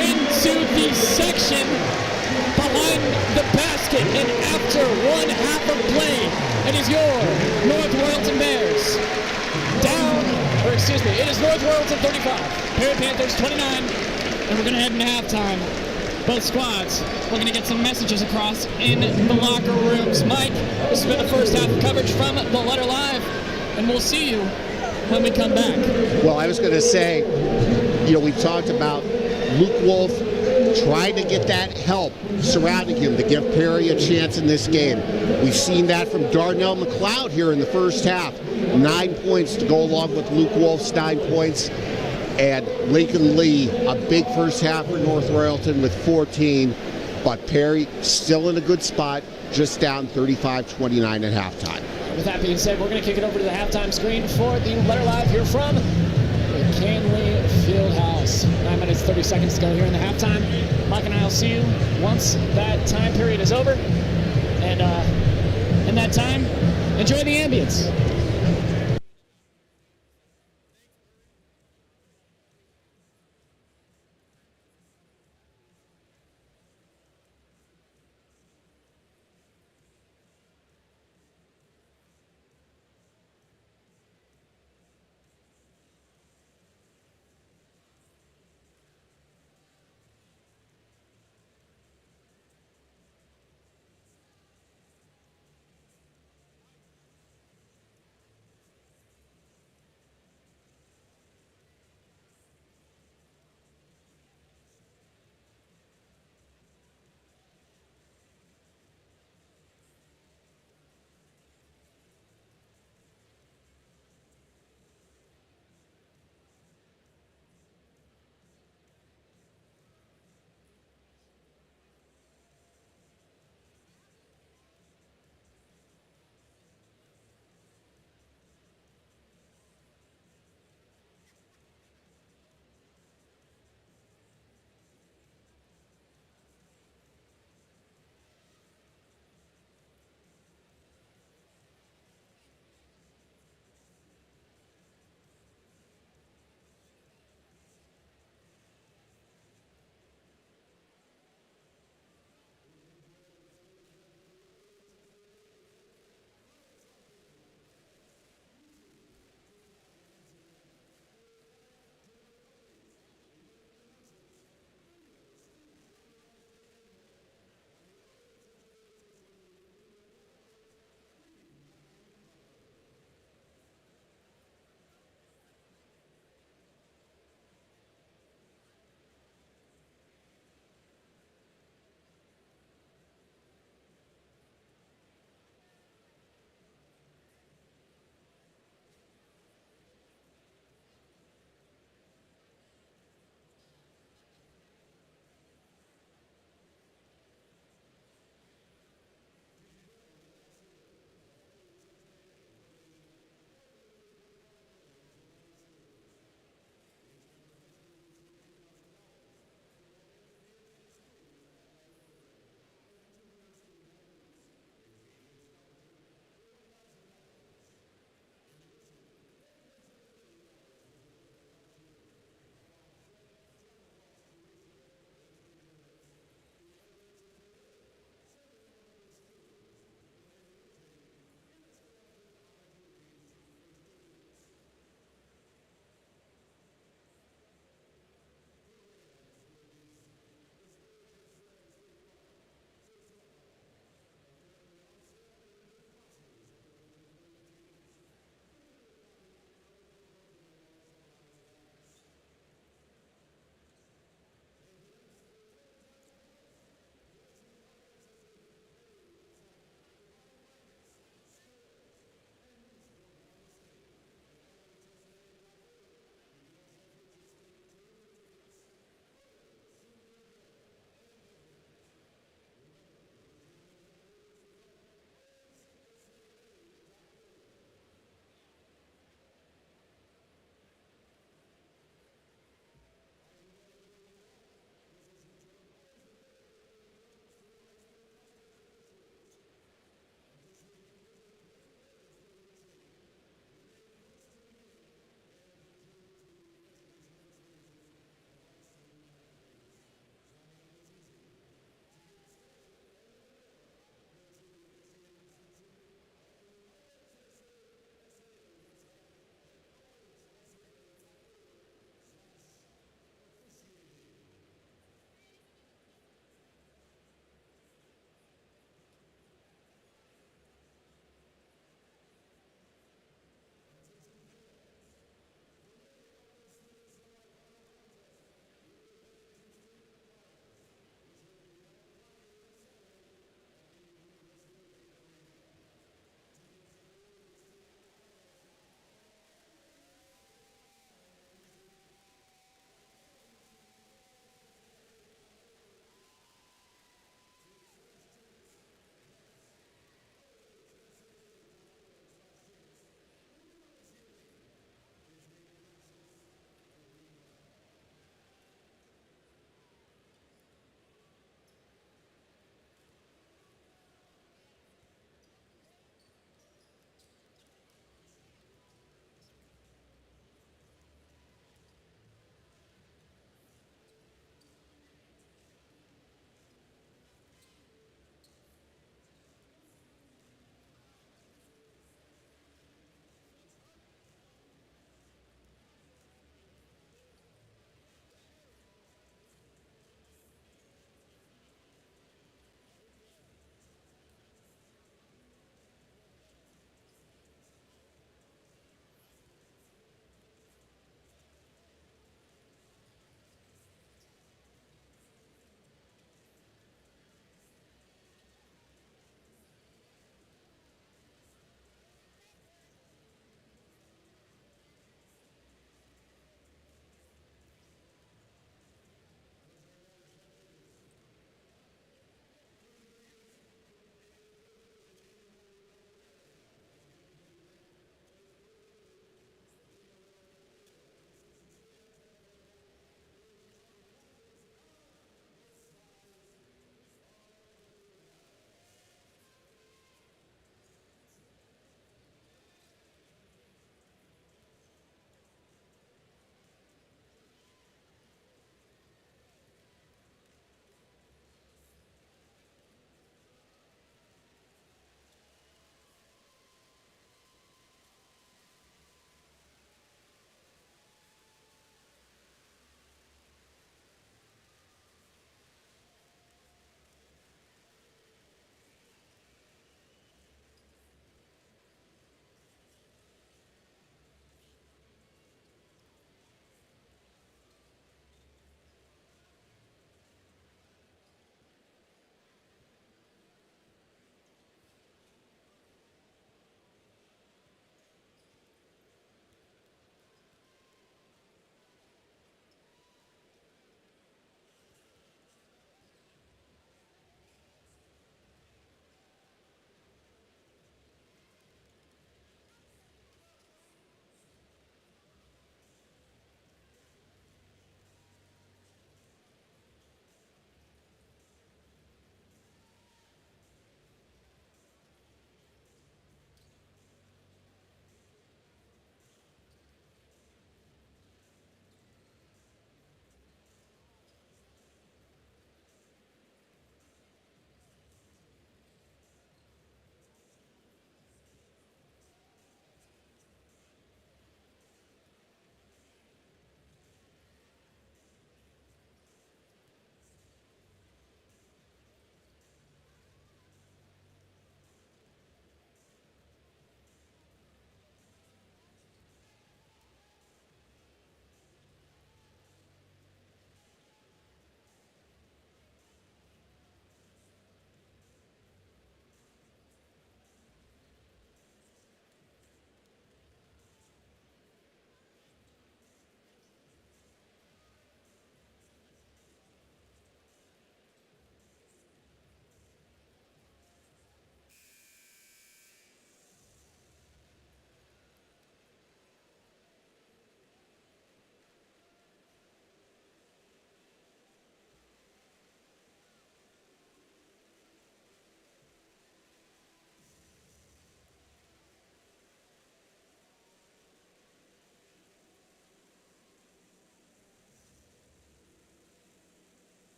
into the section behind the basket. And after one half of play, it is your North Royalton Bears it is North Royalton 35, Perry Panthers 29, and we're going to head into halftime. Both squads looking to get some messages across in the locker rooms. Mike, this has been the first half of coverage from The Letter Live, and we'll see you when we come back. Well, I was going to say, we talked about Luke Wolf trying to get that help surrounding him to give Perry a chance in this game. We've seen that from Darnell McLeod here in the first half. 9 points to go along with Luke Wolf's 9 points. And Lincoln Lee, a big first half for North Royalton with 14. But Perry still in a good spot, just down 35-29 at halftime. With that being said, we're going to kick it over to the halftime screen for the Letter Live here from the Canley Fieldhouse. 9 minutes, 30 seconds to go here in the halftime. Mike and I will see you once that time period is over. And in that time, enjoy the ambience.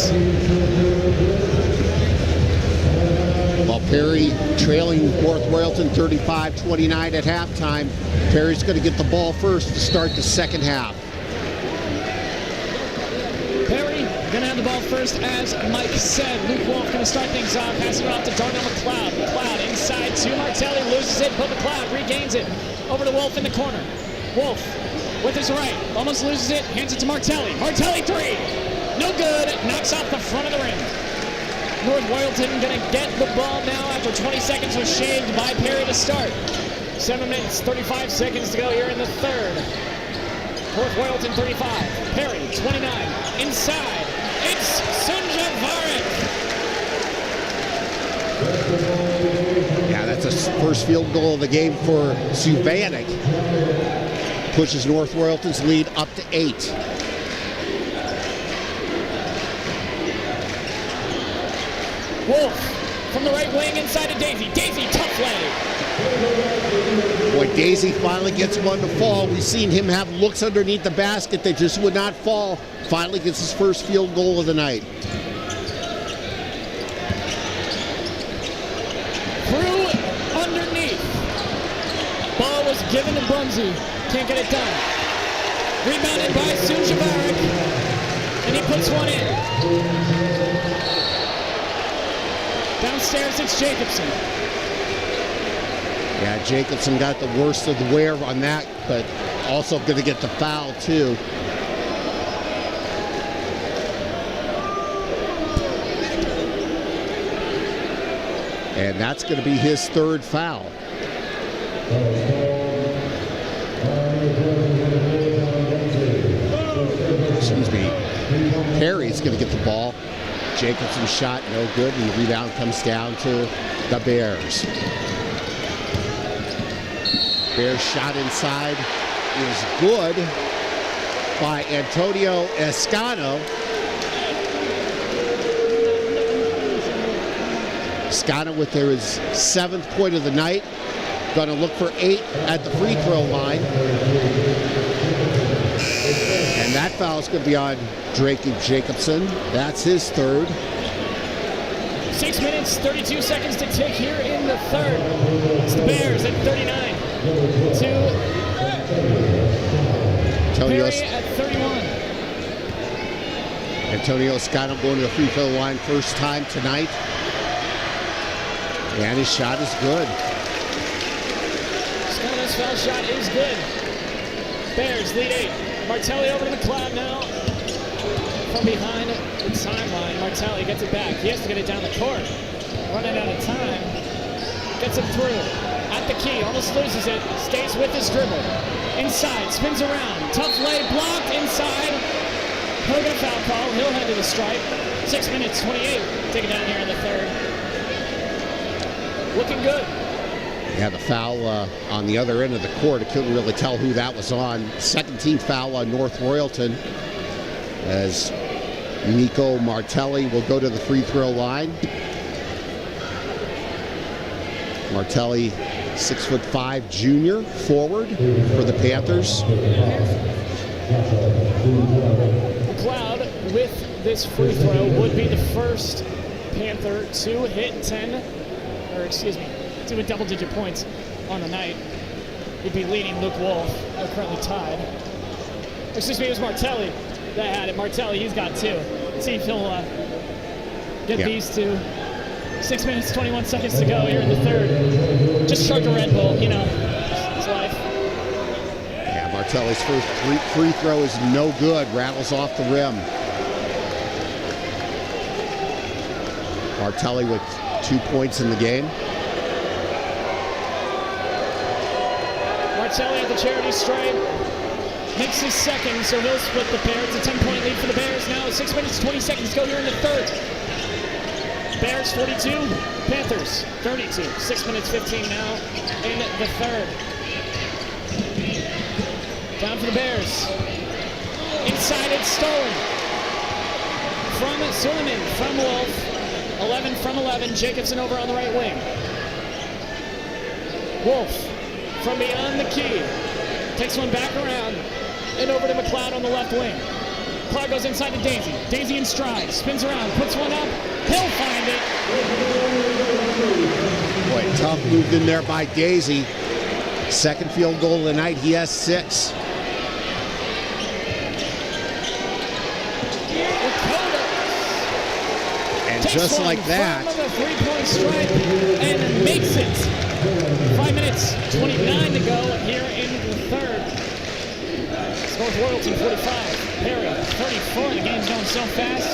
seconds. While Perry trailing North Royalton 35-29 at halftime, Perry's going to get the ball first to start the second half. Perry going to have the ball first, as Mike said. Luke Wolf going to start things off, passing it off to Darnell McLeod. McLeod inside to Martelli, loses it, but McLeod regains it. Over to Wolf in the corner. Wolf with his right, almost loses it, hands it to Martelli. Martelli three, no good, knocks off the front of the rim. North Royalton going to get the ball now after 20 seconds was shaved by Perry to start. 7 minutes, 35 seconds to go here in the third. North Royalton 35, Perry 29, inside, it's Sunjavarek. Yeah, that's a first field goal of the game for Suvanek. Pushes North Royalton's lead up to 8. Wolf from the right wing inside to Daisy. Daisy, tough lay. Boy, Daisy finally gets one to fall. We've seen him have looks underneath the basket that just would not fall. Finally gets his first field goal of the night. Through underneath. Ball was given to Brumsey. Can't get it done. Rebounded by Sunjavarek. And he puts one in. Downstairs, it's Jacobson. Yeah, Jacobson got the worst of the wear on that, but also going to get the foul, too. And that's going to be his third foul. Excuse me. Perry's going to get the ball. Jacobson's shot, no good, and the rebound comes down to the Bears. Bears shot inside is good by Antonio Escano. Escano with his 7th point of the night. Going to look for 8 at the free throw line. And that foul is going to be on Drake Jacobson. That's his third. 6 minutes, 32 seconds to tick here in the third. It's the Bears at 39 to Perry at 31. Antonio Escano going to the free throw line first time tonight. And his shot is good. Escano's foul shot is good. Bears lead 8. Martelli over to McLeod now. From behind the timeline, Martelli gets it back. He has to get it down the court. Running out of time. Gets it through. At the key, almost loses it. Stays with his dribble. Inside, spins around. Tough lay, blocked inside. He'll get a foul call. He'll head to the stripe. 6 minutes, 28. Take it down here in the third. Looking good. Yeah, the foul on the other end of the court. I couldn't really tell who that was on. Second team foul on North Royalton, as Nico Martelli will go to the free throw line. Martelli, 6'5" junior forward for the Panthers. McLeod with this free throw would be the first Panther to hit 10, or excuse me, to a double-digit points on the night. He'd be leading Luke Wolf. They're currently tied. Excuse me, it was Martelli that had it. Martelli, he's got 2. Let's see if he'll get these 2. 6 minutes, 21 seconds to go here in the third. Just shrug a Red Bull, you know, it's life. Yeah, Martelli's first free throw is no good. Rattles off the rim. Martelli with 2 points in the game. Martelli at the charity stripe. Makes his second, so he'll split the pair. It's a 10-point lead for the Bears now. 6 minutes, 20 seconds to go here in the third. Bears 42, Panthers 32. 6 minutes, 15 now in the third. Down for the Bears. Inside, it's stolen. From Suleiman, from Wolf. 11 from 11. Jacobson over on the right wing. Wolf from beyond the key. Takes one back around and over to McLeod on the left wing. McCloud goes inside to Daisy. Daisy in stride, spins around, puts one up. He'll find it. Boy, tough move in there by Daisy. Second field goal of the night. He has 6. And just like that, from the three-point stripe and makes it. 5 minutes, 29 to go here in the third. Scores Royalton 45. Perry 34. The game's going so fast.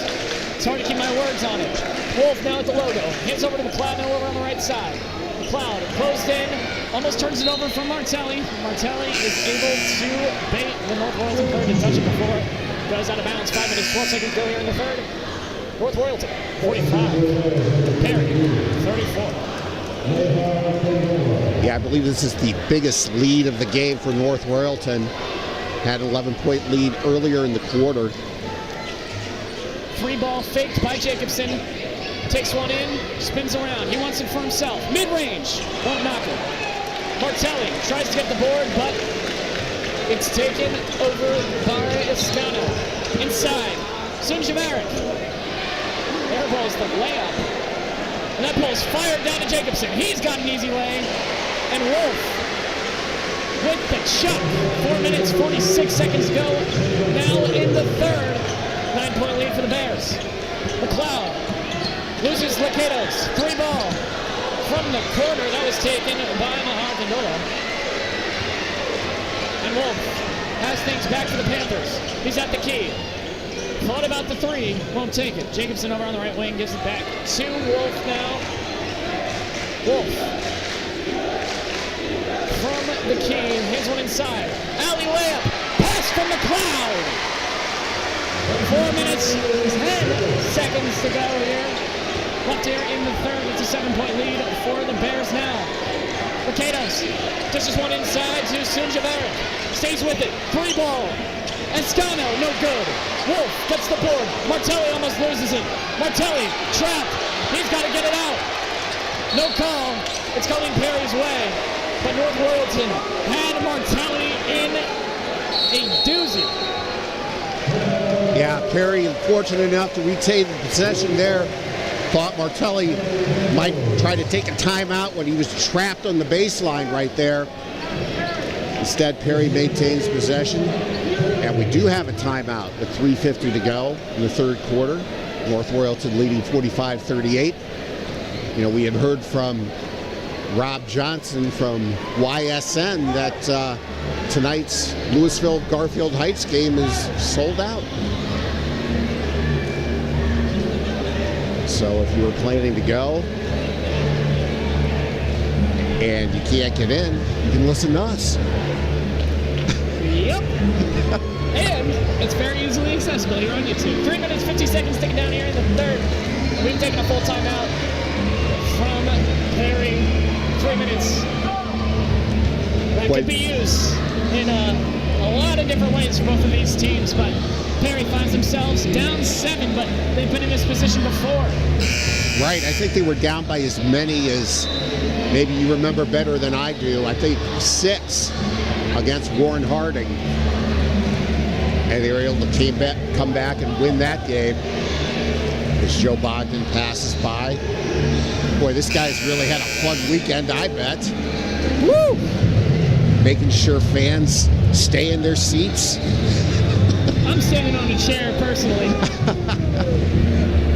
It's hard to keep my words on it. Wolf now at the logo. Hands over to McCloud now over on the right side. McCloud closed in. Almost turns it over from Martelli. Martelli is able to bait the North Royalton player to touch it before it goes out of bounds. 5 minutes, 12 seconds go here in the third. North Royalton 45. Perry 34. yeah, I believe this is the biggest lead of the game for North Royalton. Had an 11-point lead earlier in the quarter. Free ball faked by Jacobson. Takes one in, spins around. He wants it for himself. Mid-range. Won't knock it. Martelli tries to get the board, but it's taken over by Escano. Inside. Sunjavarik. Airballs the layup. And that ball's fired down to Jacobson. He's got an easy lane. And Wolf with the chuck. 4 minutes, 46 seconds to go. Now in the third. 9-point lead for the Bears. McCloud loses Lacados. 3 ball from the corner. That was taken by Mahal. And Wolf has things back to the Panthers. He's at the key. Thought about the 3. Won't take it. Jacobson over on the right wing gives it back to Wolf now. Wolf from the key. Hits one inside. Alley layup. Pass from McCloud. 4 minutes, 10 seconds to go here. Left here in the third. It's a 7-point lead for the Bears now. Lacados dishes one inside to Sunjavarik. Stays with it. 3 ball. Escano, no good. Wolf gets the board. Martelli almost loses it. Martelli trapped. He's got to get it out. No call. It's going Perry's way. But North Royalton had Martelli in a doozy. Yeah, Perry, fortunate enough to retain the possession there. Thought Martelli might try to take a timeout when he was trapped on the baseline right there. Instead, Perry maintains possession. And we do have a timeout with 3:50 to go in the third quarter. North Royalton leading 45-38. You know, we had heard from Rob Johnson from YSN that tonight's Louisville Garfield Heights game is sold out. So if you were planning to go and you can't get in, you can listen to us. Yep. And it's very easily accessible here on YouTube. 3 minutes, 50 seconds ticking down here in the third. We've taken a full timeout from Perry. 3 minutes. That could be used in a lot of different ways for both of these teams, but Perry finds themselves down 7, but they've been in this position before. Right, I think they were down by as many as maybe you remember better than I do. I think 6 against Warren Harding. And they were able to come back and win that game as Joe Bogdan passes by. Boy, this guy's really had a fun weekend, I bet. Woo! Making sure fans stay in their seats. I'm standing on a chair, personally.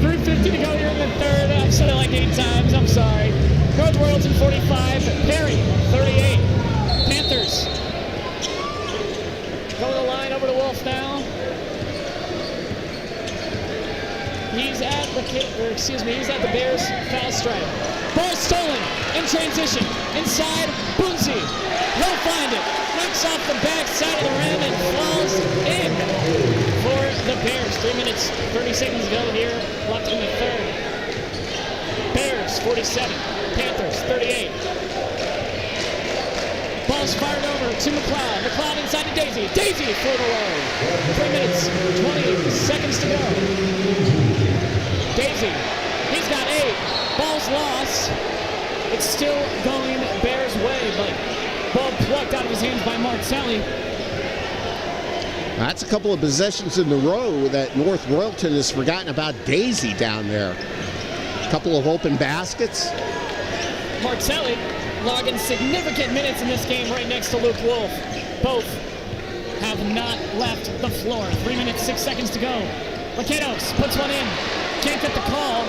3:50 to go here in the third. I've said it like 8 times. I'm sorry. North Royalton 45. Perry 38. Panthers go to the line over to Wolf now. He's at the Bears foul stripe. Ball stolen in transition. Inside, Boonsey. He'll find it. Knocks off the back side of the rim and falls in for the Bears. 3 minutes, 30 seconds to go here. Left in the third. Bears 47. Panthers 38. Ball's fired over to McCloud. McCloud inside to Daisy. Daisy for the low. 3 minutes, 20 seconds to go. Daisy, he's got 8. Ball's lost. It's still going Bears' way, but ball plucked out of his hands by Martelli. That's a couple of possessions in a row that North Royalton has forgotten about Daisy down there. A couple of open baskets. Martelli logging significant minutes in this game right next to Luke Wolf. Both have not left the floor. 3 minutes, 6 seconds to go. Lacados puts one in. Can't get the call.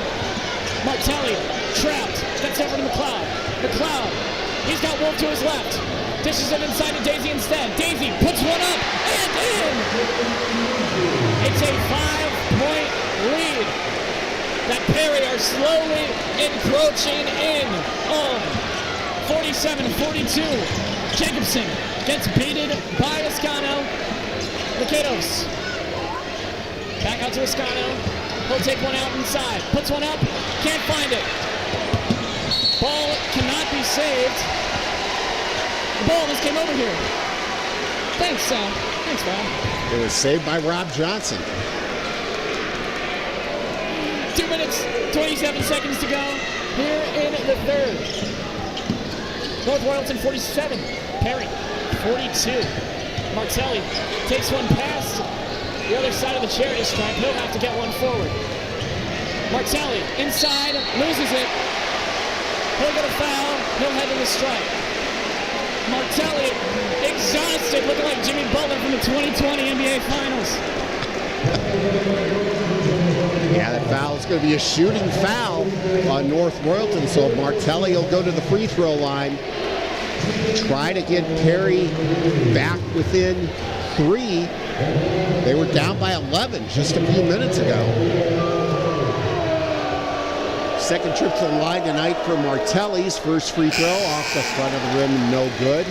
Martelli trapped. Gets over to McLeod. McLeod, he's got Wolf to his left. Dishes it inside to Daisy instead. Daisy puts one up and in! It's a 5-point lead that Perry are slowly encroaching in on. 47-42. Jacobson gets beaten by Escano. Lacados. Back out to Escano. He'll take one out inside. Puts one up. Can't find it. Ball cannot be saved. The ball just came over here. Thanks, Sal. Thanks, Val. It was saved by Rob Johnson. 2 minutes, 27 seconds to go here in the third. North Royalton 47. Perry 42. Martelli takes one past the other side of the charity stripe. He'll have to get one forward. Martelli inside, loses it. He'll get a foul. He'll head to the stripe. Martelli exhausted, looking like Jimmy Butler from the 2020 NBA Finals. Yeah, that foul is going to be a shooting foul on North Royalton, so Martelli will go to the free throw line. Try to get Perry back within 3. They were down by 11 just a few minutes ago. Second trip to the line tonight for Martelli's first free throw off the front of the rim, no good.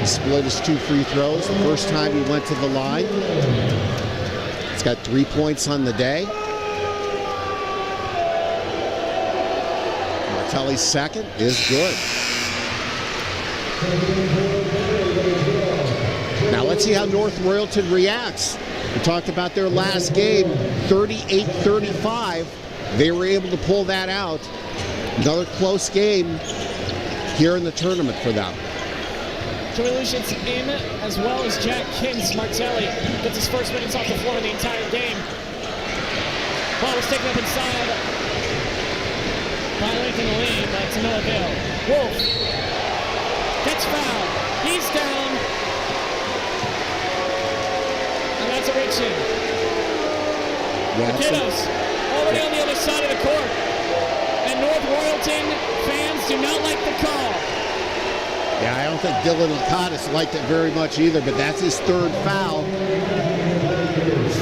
He split his 2 free throws the first time he went to the line. He's got 3 points on the day. Martelli's second is good. Now let's see how North Royalton reacts. We talked about their last game, 38-35. They were able to pull that out. Another close game here in the tournament for them. Joey Lucian's in, as well as Jack Kins. Martelli gets his first minutes off the floor the entire game. Ball was taken up inside by Lincoln Lee, but to no avail. Wolf gets fouled. He's down. And that's a reach in. Kiddos already on the other side of the court. And North Royalton fans do not like the call. Yeah, I don't think Dylan Lacadas liked it very much either, but that's his 3rd foul.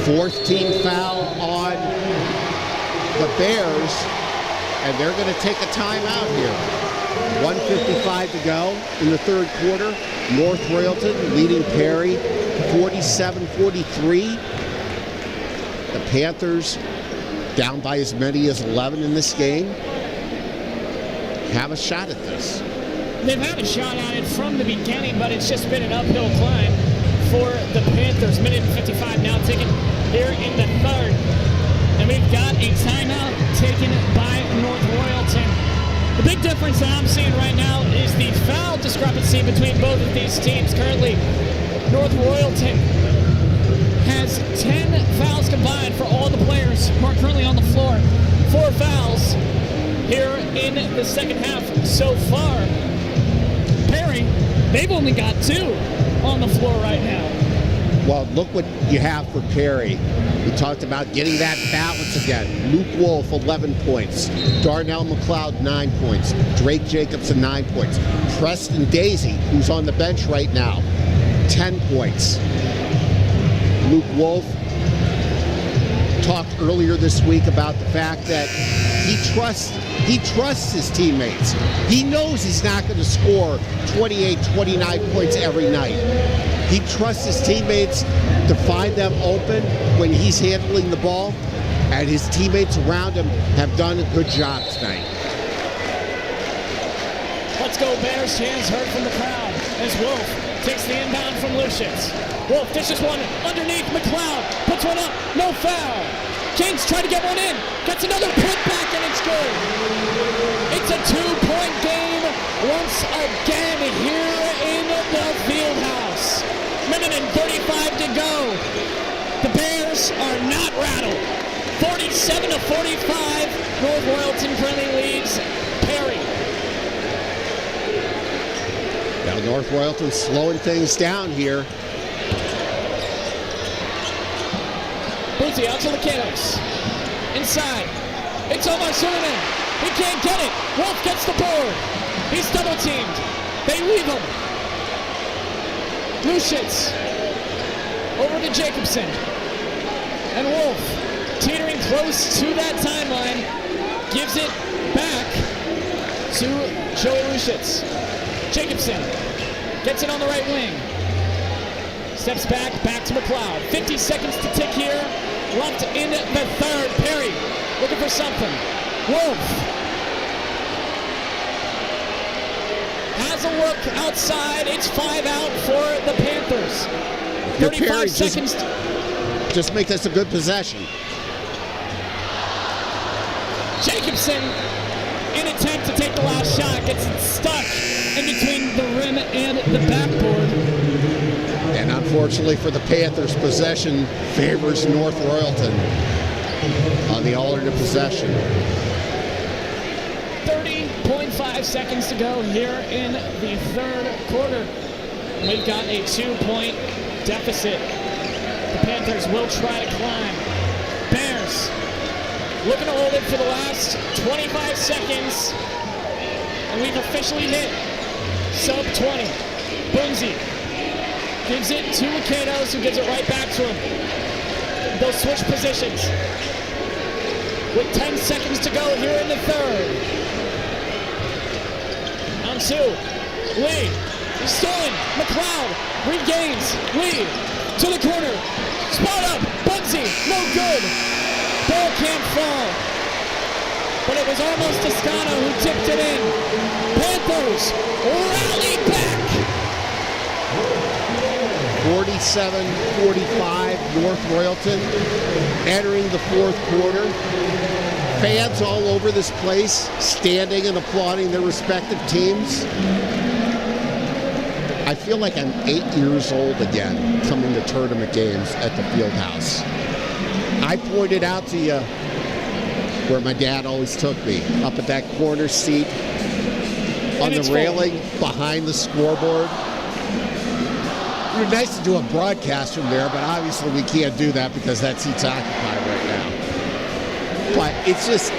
4th team foul on the Bears, and they're going to take a timeout here. 1:55 to go in the 3rd quarter. North Royalton leading Perry 47-43. The Panthers down by as many as 11 in this game. Have a shot at this. They've had a shot at it from the beginning, but it's just been an uphill climb for the Panthers. Minute and 55 now taken here in the 3rd. And we've got a timeout taken by North Royalton. The big difference that I'm seeing right now is the foul discrepancy between both of these teams. Currently, North Royalton has 10 fouls combined for all the players who are currently on the floor. 4 fouls here in the second half so far. Perry, they've only got 2 on the floor right now. Well, look what you have for Perry. We talked about getting that balance again. Luke Wolf, 11 points. Darnell McLeod, 9 points. Drake Jacobson, 9 points. Preston Daisy, who's on the bench right now, 10 points. Luke Wolf talked earlier this week about the fact that he trusts his teammates. He knows he's not going to score 28, 29 points every night. He trusts his teammates to find them open when he's handling the ball, and his teammates around him have done a good job tonight. Let's go Bears, chants heard from the crowd as Wolf takes the inbound from Lucius. Wolf dishes one underneath McLeod, puts one up, no foul. Kings try to get one in, gets another put back, and it's good. It's a 2-point game once again here in the Fieldhouse. Minute and Panthers are not rattled. 47-45, North Royalton currently leads Perry. Now North Royalton slowing things down here. Bootsy out to Lucanos. Inside. It's Omar Suleiman. He can't get it. Wolf gets the board. He's double teamed. They leave him. Luschitz. Over to Jacobson. And Wolf, teetering close to that timeline, gives it back to Joey Luschitz. Jacobson gets it on the right wing. Steps back to McLeod. 50 seconds to tick here. Left in the third. Perry looking for something. Wolf has a look outside. It's 5 out for the Panthers. 35 seconds. Just make this a good possession. Jacobson, in attempt to take the last shot, gets stuck in between the rim and the backboard. And unfortunately for the Panthers, possession favors North Royalton on the alternate possession. 30.5 seconds to go here in the third quarter. We've got a 2-point deficit. The Panthers will try to climb. Bears looking to hold it for the last 25 seconds. And we've officially hit sub 20. Bunzi gives it to Lucanos, who gives it right back to him. They'll switch positions. With 10 seconds to go here in the third. On 2. Lee. Stolen. McLeod regains. Lee to the corner. Spot up. Bunzi. No good. Ball can't fall. But it was almost Toscano who tipped it in. Panthers rally back. 47-45, North Royalton entering the fourth quarter. Fans all over this place standing and applauding their respective teams. I feel like I'm 8 years old again coming to tournament games at the field house. I pointed out to you where my dad always took me, up at that corner seat on the railing behind the scoreboard. It would be nice to do a broadcast from there, but obviously we can't do that because that seat's occupied right now. But it's just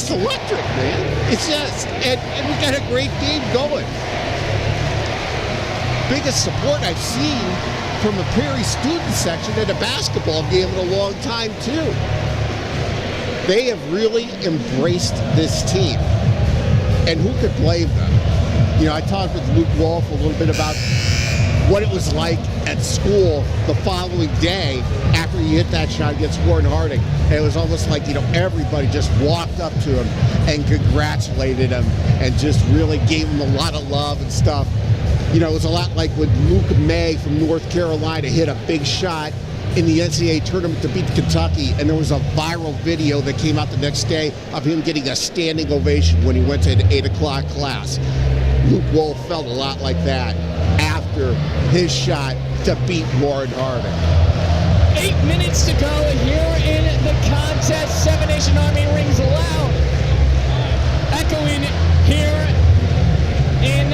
electric, man. It's just, and we got a great game going. Biggest support I've seen from a Perry student section at a basketball game in a long time, too. They have really embraced this team. And who could blame them? You know, I talked with Luke Wolf a little bit about what it was like at school the following day after he hit that shot against Warren Harding. And it was almost like, you know, everybody just walked up to him and congratulated him and just really gave him a lot of love and stuff. You know, it was a lot like when Luke May from North Carolina hit a big shot in the NCAA tournament to beat Kentucky, and there was a viral video that came out the next day of him getting a standing ovation when he went to an 8 o'clock class. Luke Wolf felt a lot like that after his shot to beat Warren Harding. 8 minutes to go here in the contest. Seven Nation Army rings loud. Echoing here in,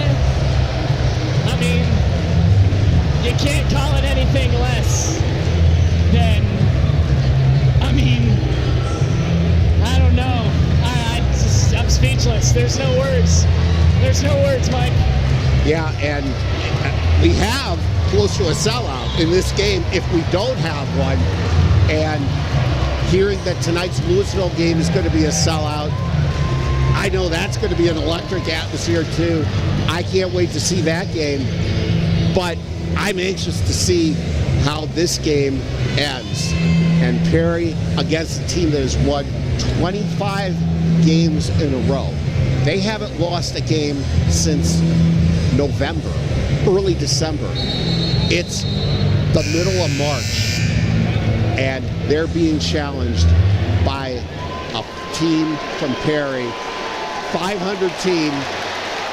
I mean, you can't call it anything less than, I mean, I don't know. I'm speechless. There's no words. There's no words, Mike. Yeah, and we have close to a sellout in this game if we don't have one. And hearing that tonight's Louisville game is going to be a sellout, I know that's going to be an electric atmosphere too. I can't wait to see that game. But I'm anxious to see how this game ends. And Perry against a team that has won 25 games in a row. They haven't lost a game since November, early December. It's the middle of March, and they're being challenged by a team from Perry, 500 team,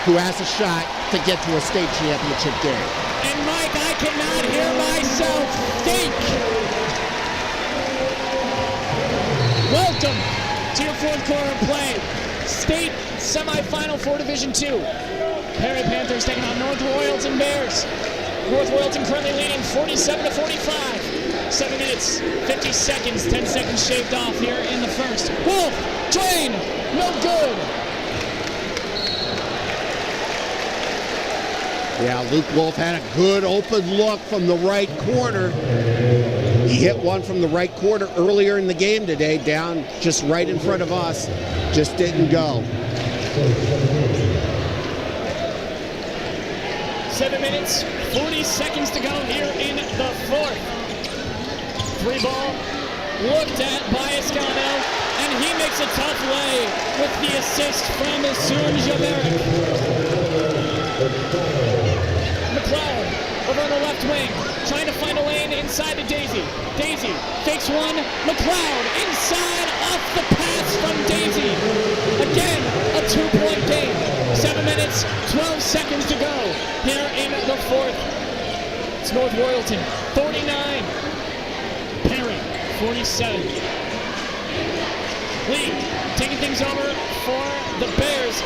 who has a shot to get to a state championship game. And Mike, I cannot hear myself think Welcome to your fourth quarter of play. State semifinal for Division II. Perry Panthers taking on North Royalton Bears. North Royalton currently leading 47-45. 7 minutes, 50 seconds, 10 seconds shaved off here in the first. Wolf, drain, no good. Yeah, Luke Wolf had a good open look from the right corner. He hit one from the right corner earlier in the game today, down just right in front of us. Just didn't go. 7 minutes, 40 seconds to go here in the fourth. Free ball looked at by Escano, and he makes a tough lay with the assist from Jabarek. McLeod over on the left wing, trying to find a lane inside to Daisy. Daisy fakes one. McLeod inside off the pass from Daisy. Again, a 2-point game. 7 minutes, 12 seconds to go here in the fourth. It's North Royalton, 49. Perry, 47. Lee taking things over for the Bears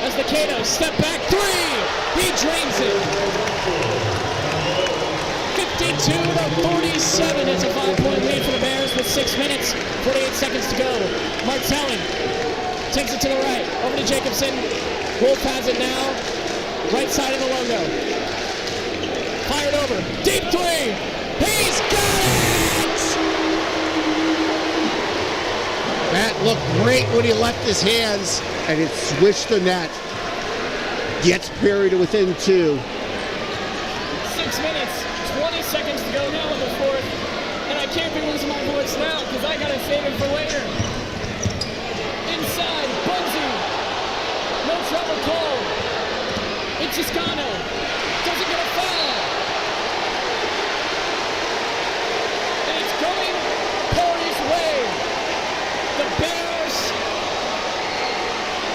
as the Cato step back three. He drains it. 52-47. It's a 5-point lead for the Bears with 6 minutes, 48 seconds to go. Martelli takes it to the right. Over to Jacobson. Wolf has it now. Right side of the logo. Fired over. Deep three. He's got it! That looked great when he left his hands, and it switched the net. Gets Perry to within 2. 6 minutes, 20 seconds to go now in the fourth. And I can't be losing my voice now because I got to save it for later. Inside, Bugsy. No trouble called. It's Giscano. Doesn't get a foul. And it's going Perry's way. The Bears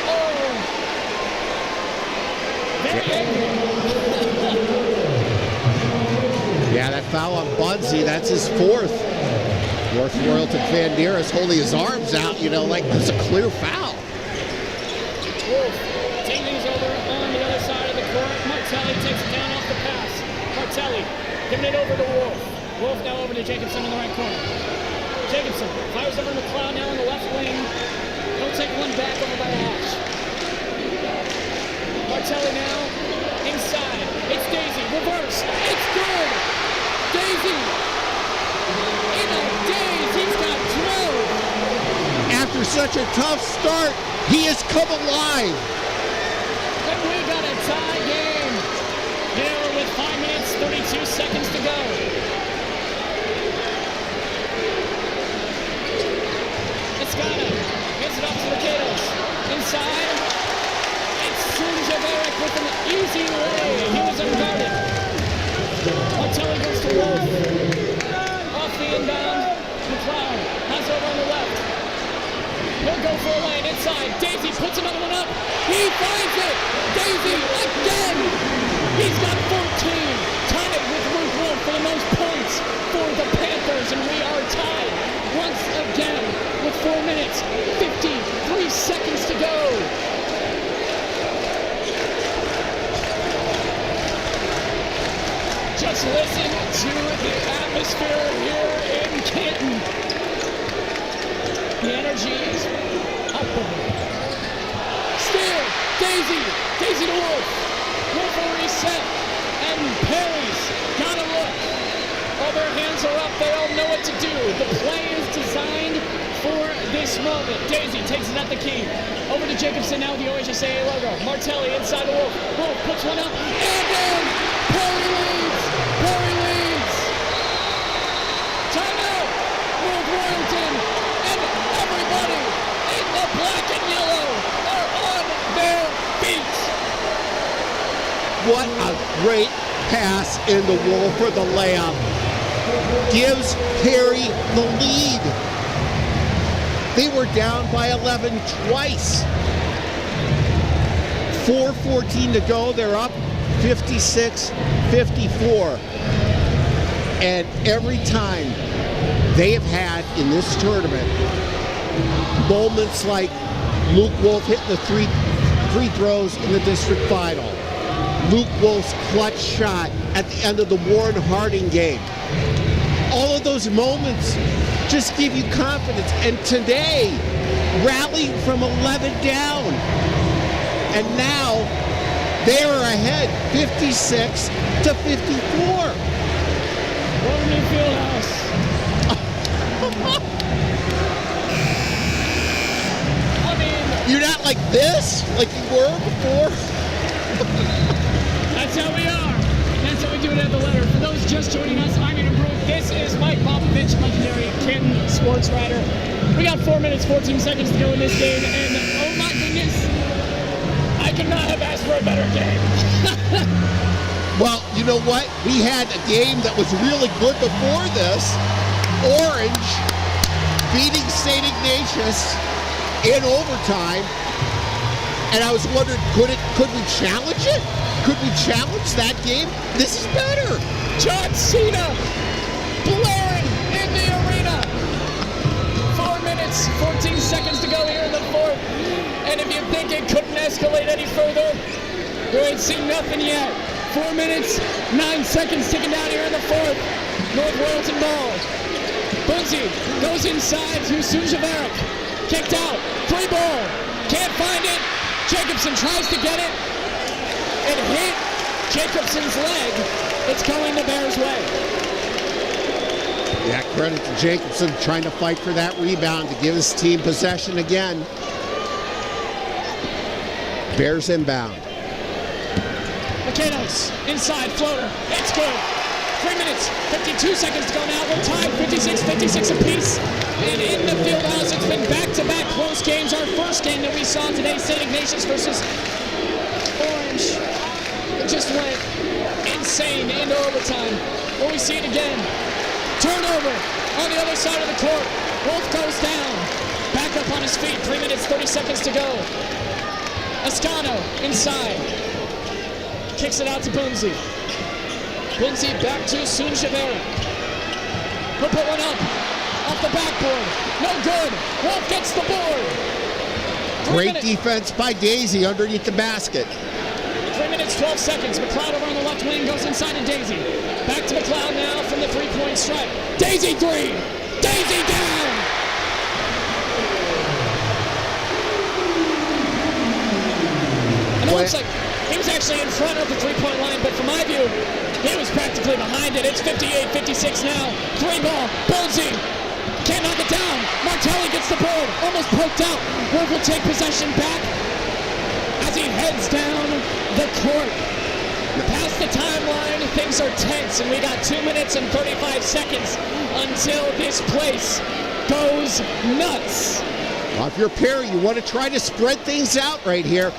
are very angry. Yeah, that foul on Bugsy, that's his 4th. North Royalton Vanderis holding his arms out, you know, like there's a clear foul. Wolf taking things over on the other side of the court. Martelli takes it down off the pass. Martelli giving it over to Wolf. Wolf now over to Jacobson in the right corner. Jacobson fires over to McLeod now in the left wing. He'll take one back over by Ash. Martelli now inside. It's Daisy. Reverse. It's good. Daisy. In a daze. He's got 12. After such a tough start, he has come alive. And we got a tie game here with 5 minutes, 32 seconds to go. Escano gets it up to the Catos. Inside. It's Jabarek with an easy lay. He was unguarded. Martelli goes to Wolf. Off the inbound. McLeod has over on the left. He'll go for a lane inside. Daisy puts another one up. He finds it. Daisy again. He's got 14. Tied with Luke Wolf for the most points for the Panthers. And we are tied once again with 4 minutes, 53 seconds to go. Just listen to the atmosphere here in Canton. The energy is palpable. Steal, Daisy to Wolf. Wolf will reset, and Perry's gotta look. All their hands are up, they all know what to do. The play is designed for this moment. Daisy takes it at the key. Over to Jacobson now with the OSMA logo. Martelli inside the Wolf. Wolf puts one up, and then Perry leads. Perry leads. Timeout. North Royalton and everybody in the black and yellow are on their feet. What a great pass in the wall for the layup. Gives Perry the lead. They were down by 11 twice. 4:14 to go. They're up 56-54. And every time they have had in this tournament moments like Luke Wolf hitting the three free throws in the district final, Luke Wolf's clutch shot at the end of the Warren Harding game. All of those moments just give you confidence. And today, rallying from 11 down, and now they are ahead 56 to 54. Welcome to the field house. I mean, You're not like this, like you were before? that's how we are. That's how we do it at the letter. For those just joining us, I'm Aiden Brueck. This is Mike Popovich, legendary Canton sports writer. We got 4 minutes, 14 seconds to go in this game, and oh my goodness, I could not have asked for a better game. Well, you know what? We had a game that was really good before this. Orange beating St. Ignatius in overtime. And I was wondering, could we challenge it? Could we challenge that game? This is better. John Cena blaring in the arena. 4 minutes, 14 seconds to go here in the fourth. And if you think it couldn't escalate any further, you ain't seen nothing yet. 4 minutes, 9 seconds ticking down here in the fourth. North Royalton ball. Bunzy goes inside to Sunjavarek. Kicked out. Free ball. Can't find it. Jacobson tries to get it. It hit Jacobson's leg. It's going the Bears' way. Yeah, credit to Jacobson trying to fight for that rebound to give his team possession again. Bears inbound. McKenna's inside floater. It's good. 3 minutes, 52 seconds to go now. We're tied 56 apiece. And in the field house, it's been back-to-back close games. Our first game that we saw today, St. Ignatius versus Orange. It just went insane into overtime. Will we see it again? Turnover on the other side of the court. Wolf goes down. Back up on his feet. 3 minutes, 30 seconds to go. Escano inside. Kicks it out to Bunzy. Bunzy back to Sunjavarek. He'll put one up. Off the backboard. No good. Wolf gets the board. Great defense by Daisy underneath the basket. 3 minutes, 12 seconds. McLeod over on the left wing goes inside to Daisy. Back to McLeod now from the three-point stripe. Daisy three. Daisy down. And it looks like he was actually in front of the three-point line, but from my view, he was practically behind it. It's 58-56 now. Three ball. Bunzy. Can't knock it down. Martelli gets the board. Almost poked out. Wolf will take possession back as he heads down the court. Past the timeline, things are tense, and we got 2 minutes and 35 seconds until this place goes nuts. Well, if you're Perry, you want to try to spread things out right here.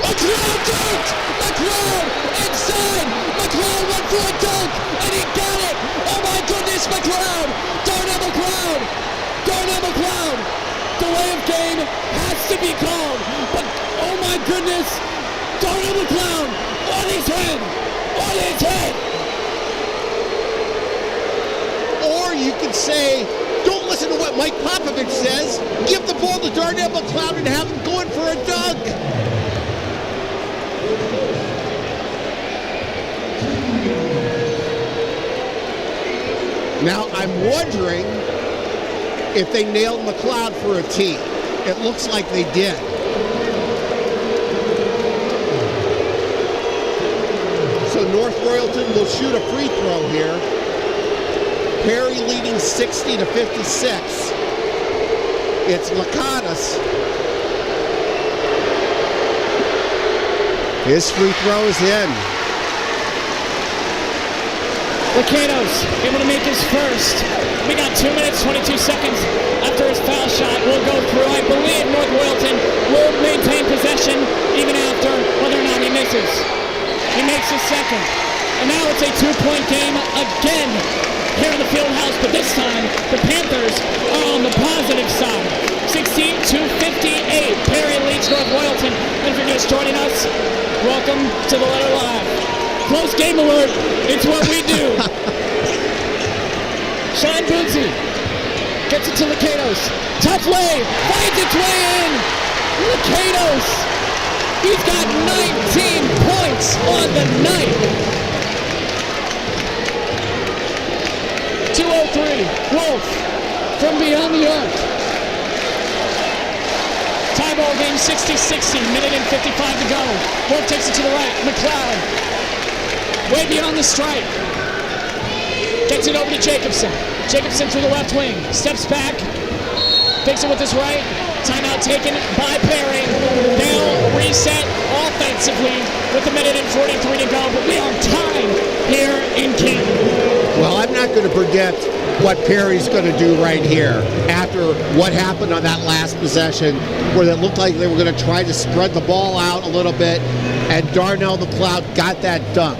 McLeod dunked! McLeod inside! McLeod went for a dunk, and he got it! Oh my goodness, McLeod! Darnell McLeod! Darnell McLeod! The way of game has to be called, but oh my goodness! Darnell McLeod on his head! On his head! Or you can say, don't listen to what Mike Popovich says. Give the ball to Darnell McLeod and have him going for a dunk. Now, I'm wondering if they nailed McLeod for a tee. It looks like they did. So North Royalton will shoot a free throw here. Perry leading 60 to 56. It's Lakatos. His free throw is in. Lacanos able to make his first. We got 2 minutes, 22 seconds after his foul shot. We'll go through. I believe North Royalton will maintain possession even after whether or not he misses. He makes his second. And now it's a 2-point game again here in the field house, but this time the Panthers are on the positive side. 60-58. Perry leads North Royalton. And if you're just joining us, welcome to the Letter Live. Close game alert. It's what we do. Sean Bunzy Gets it to Lakatos. Tough lay. Finds its way in. Lakatos. He's got 19 points on the night. 2:03. Wolf from beyond the arc. Tie ball game 60-60. Minute and 55 to go. Wolf takes it to the right. McLeod. Way beyond the stripe. Gets it over to Jacobson. Jacobson through the left wing. Steps back. Takes it with his right. Timeout taken by Perry. They'll reset offensively with a minute and 43 to go. But we are tied here in Canton. Well, I'm not going to predict what Perry's going to do right here after what happened on that last possession where it looked like they were going to try to spread the ball out a little bit, and Darnell McLeod got that dunk.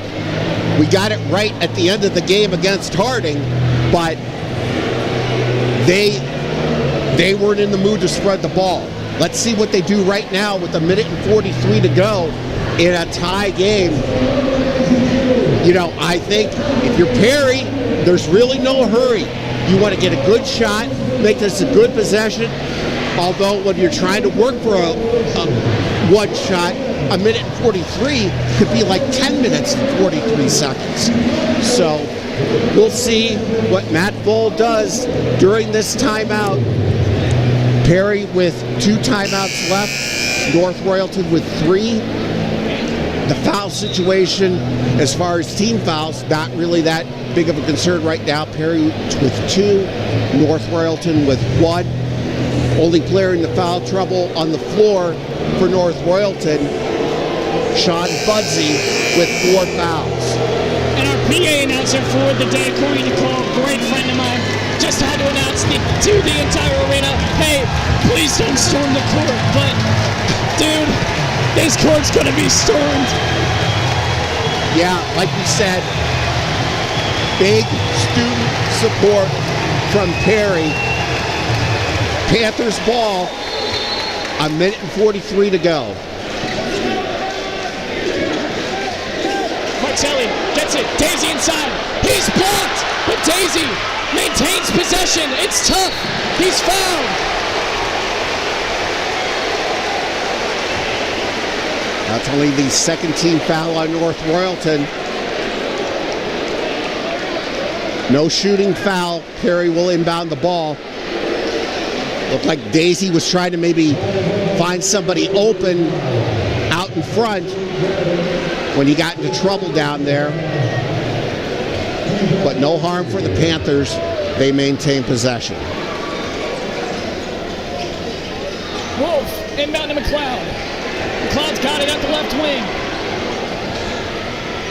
We got it right at the end of the game against Harding, but they weren't in the mood to spread the ball. Let's see what they do right now with a minute and 43 to go in a tie game. You know, I think if you're Perry, there's really no hurry. You want to get a good shot, make this a good possession. Although when you're trying to work for a one shot, a minute and 43 could be like 10 minutes and 43 seconds. So we'll see what Matt Bull does during this timeout. Perry with 2 timeouts left, North Royalton with 3. The foul situation, as far as team fouls, not really that big of a concern right now. Perry with 2, North Royalton with 1. Only player in the foul trouble on the floor for North Royalton, Sean Budsey with 4 fouls. And our PA announcer for the day, Corey Nicole, great friend of mine, just had to announce to the entire arena, hey, please don't storm the court. But, dude, this court's going to be stormed. Yeah, like you said, big student support from Perry. Panthers ball, a minute and 43 to go. Martelli gets it. Daisy inside. He's blocked, but Daisy maintains possession. It's tough. He's fouled. That's only the second team foul on North Royalton. No shooting foul. Perry will inbound the ball. Looked like Daisy was trying to maybe find somebody open out in front when he got into trouble down there. But no harm for the Panthers. They maintain possession. Wolf inbound to McLeod. McLeod's got it at the left wing.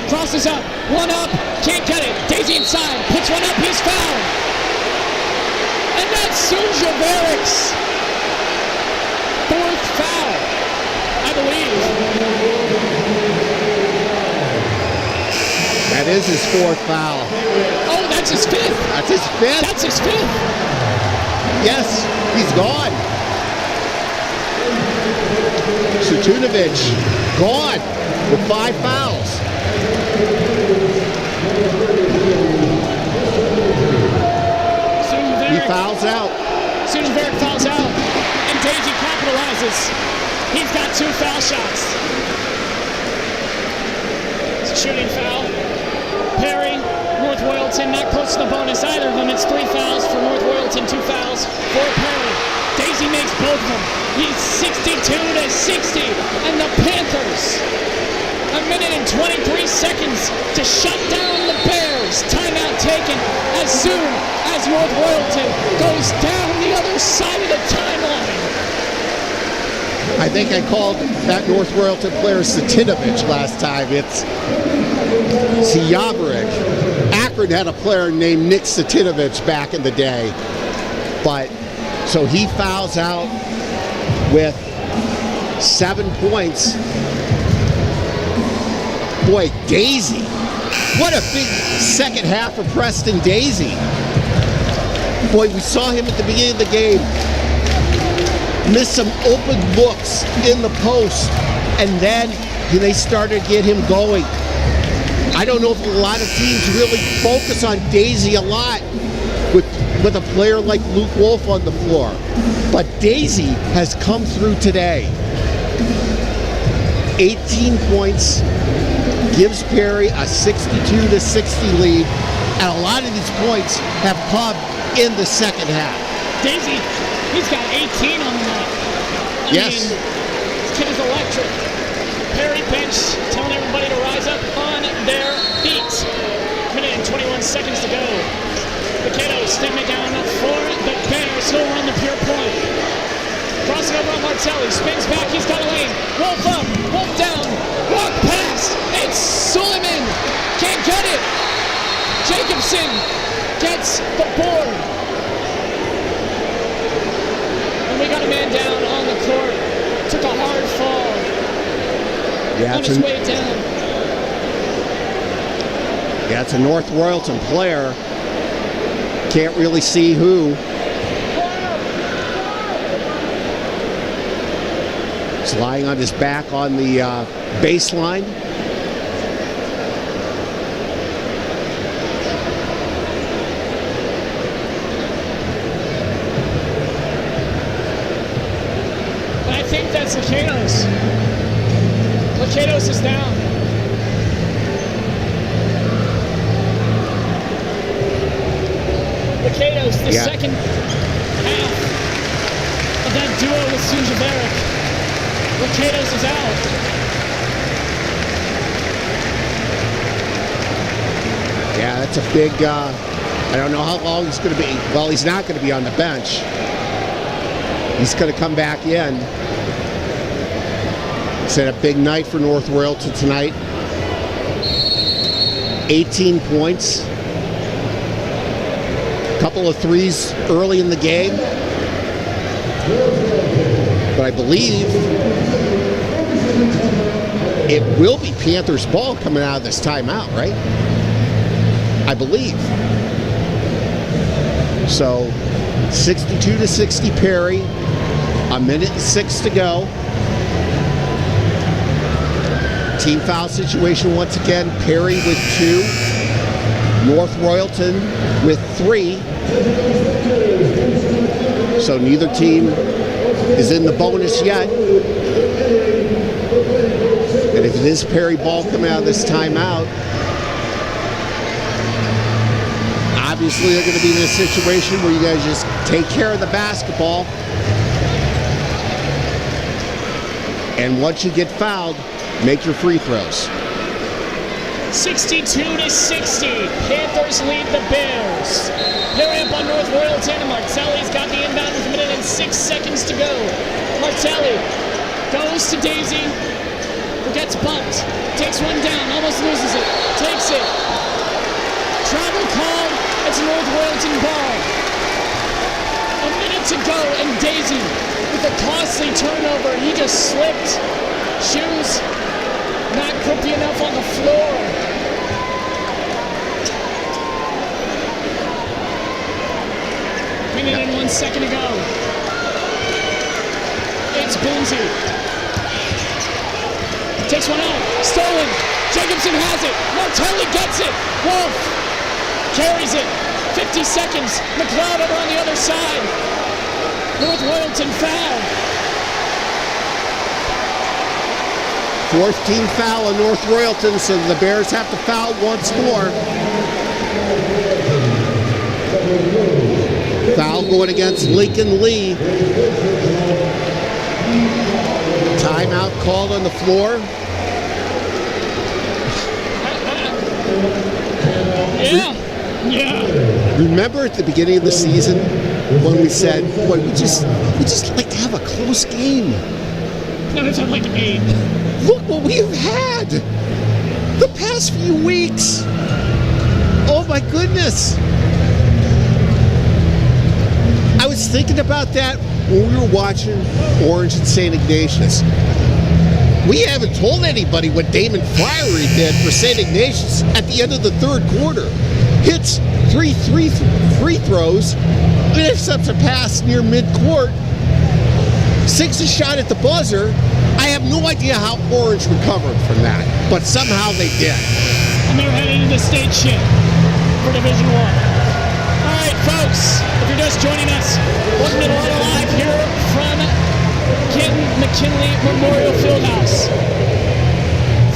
Crosses up. One up. Can't get it. Daisy inside. Puts one up. He's fouled. And that's Sunjaveric's 4th foul, I believe. That is his 4th foul. Oh, that's his 5th. That's his 5th? That's his 5th. Yes, he's gone. Sutunovic, gone with 5 fouls. He fouls out. Sunjaverich fouls out, and Daisy capitalizes. He's got 2 foul shots. It's a shooting foul. Perry, North Royalton, not close to the bonus either of them. It's 3 fouls for North Royalton, 2 fouls for Perry. Daisy makes both of them. He's 62-60, and the Panthers, a minute and 23 seconds to shut down the Bears. Timeout taken as soon as North Royalton goes down the other side of the timeline. I think I called that North Royalton player Satinovich last time. It's Siyabrick. Akron had a player named Nick Satinovich back in the day. But, so he fouls out with 7 points. Boy, Daisy. What a big second half for Preston Daisy. Boy, we saw him at the beginning of the game miss some open looks in the post, and then they started to get him going. I don't know if a lot of teams really focus on Daisy a lot with with a player like Luke Wolf on the floor. But Daisy has come through today. 18 points, gives Perry a 62-60 lead, and a lot of these points have come in the second half. Daisy, he's got 18 on the night. Yes. This kid is electric. Perry bench telling everybody to rise up on their feet. Minute and 21 seconds to go. Vaquero stepping it down for the Bears. He'll run the pure point. Crossing over on Martelli. Spins back. He's got a lane. Wolf up. Wolf down. Walk past. It's Suleiman. Can't get it. Jacobson gets the board. And we got a man down on the court. Took a hard fall. Yeah, on his way down. Yeah, it's a North Royalton player. Can't really see who. He's lying on his back on the baseline. I think that's Lacados. Lacados is down. Lacados, the second half of that duo with Sunjaveric. Lacados is out. Yeah, that's a big, I don't know how long he's going to be. Well, he's not going to be on the bench. He's going to come back in. It's a big night for North Royalton tonight. 18 points. Couple of threes early in the game. But I believe it will be Panthers ball coming out of this timeout, right? I believe. So 62-60 Perry. A minute and 6 to go. Team foul situation once again. Perry with 2. North Royalton with 3. So neither team is in the bonus yet. And if it is Perry ball coming out of this timeout, obviously they're going to be in a situation where you guys just take care of the basketball. And once you get fouled, make your free throws. 62-60. Panthers lead the Bears. They're up on North Royalton. Martelli's got the inbound with a minute and 6 seconds to go. Martelli goes to Daisy, who gets bumped. Takes one down, almost loses it. Takes it. Travel call. It's a North Royalton ball. A minute to go, and Daisy with a costly turnover. He just slipped. Shoes not grippy enough on the floor. Minute and 1 second to go. It's Boozy. Takes one out. Stolen. Jacobson has it. Martelli gets it. Wolf carries it. 50 seconds. McLeod over on the other side. North Royalton foul. Fourth team foul on North Royalton, so the Bears have to foul once more. Foul going against Lincoln Lee. Timeout called on the floor. Yeah. Remember at the beginning of the season when we said, boy, we just like to have a close game. No, it's like 8. Look what we have had the past few weeks. Oh my goodness. I was thinking about that when we were watching Orange and St. Ignatius. We haven't told anybody what Damon Fryery did for St. Ignatius at the end of the third quarter. Hits 3 free throws, intercepts a pass near midcourt, sinks a shot at the buzzer. I have no idea how Orange recovered from that, but somehow they did. And they're heading to the state ship for Division 1. All right, Folks, if you're just joining us, welcome to the Royal Live here from Kenton McKinley Memorial Fieldhouse.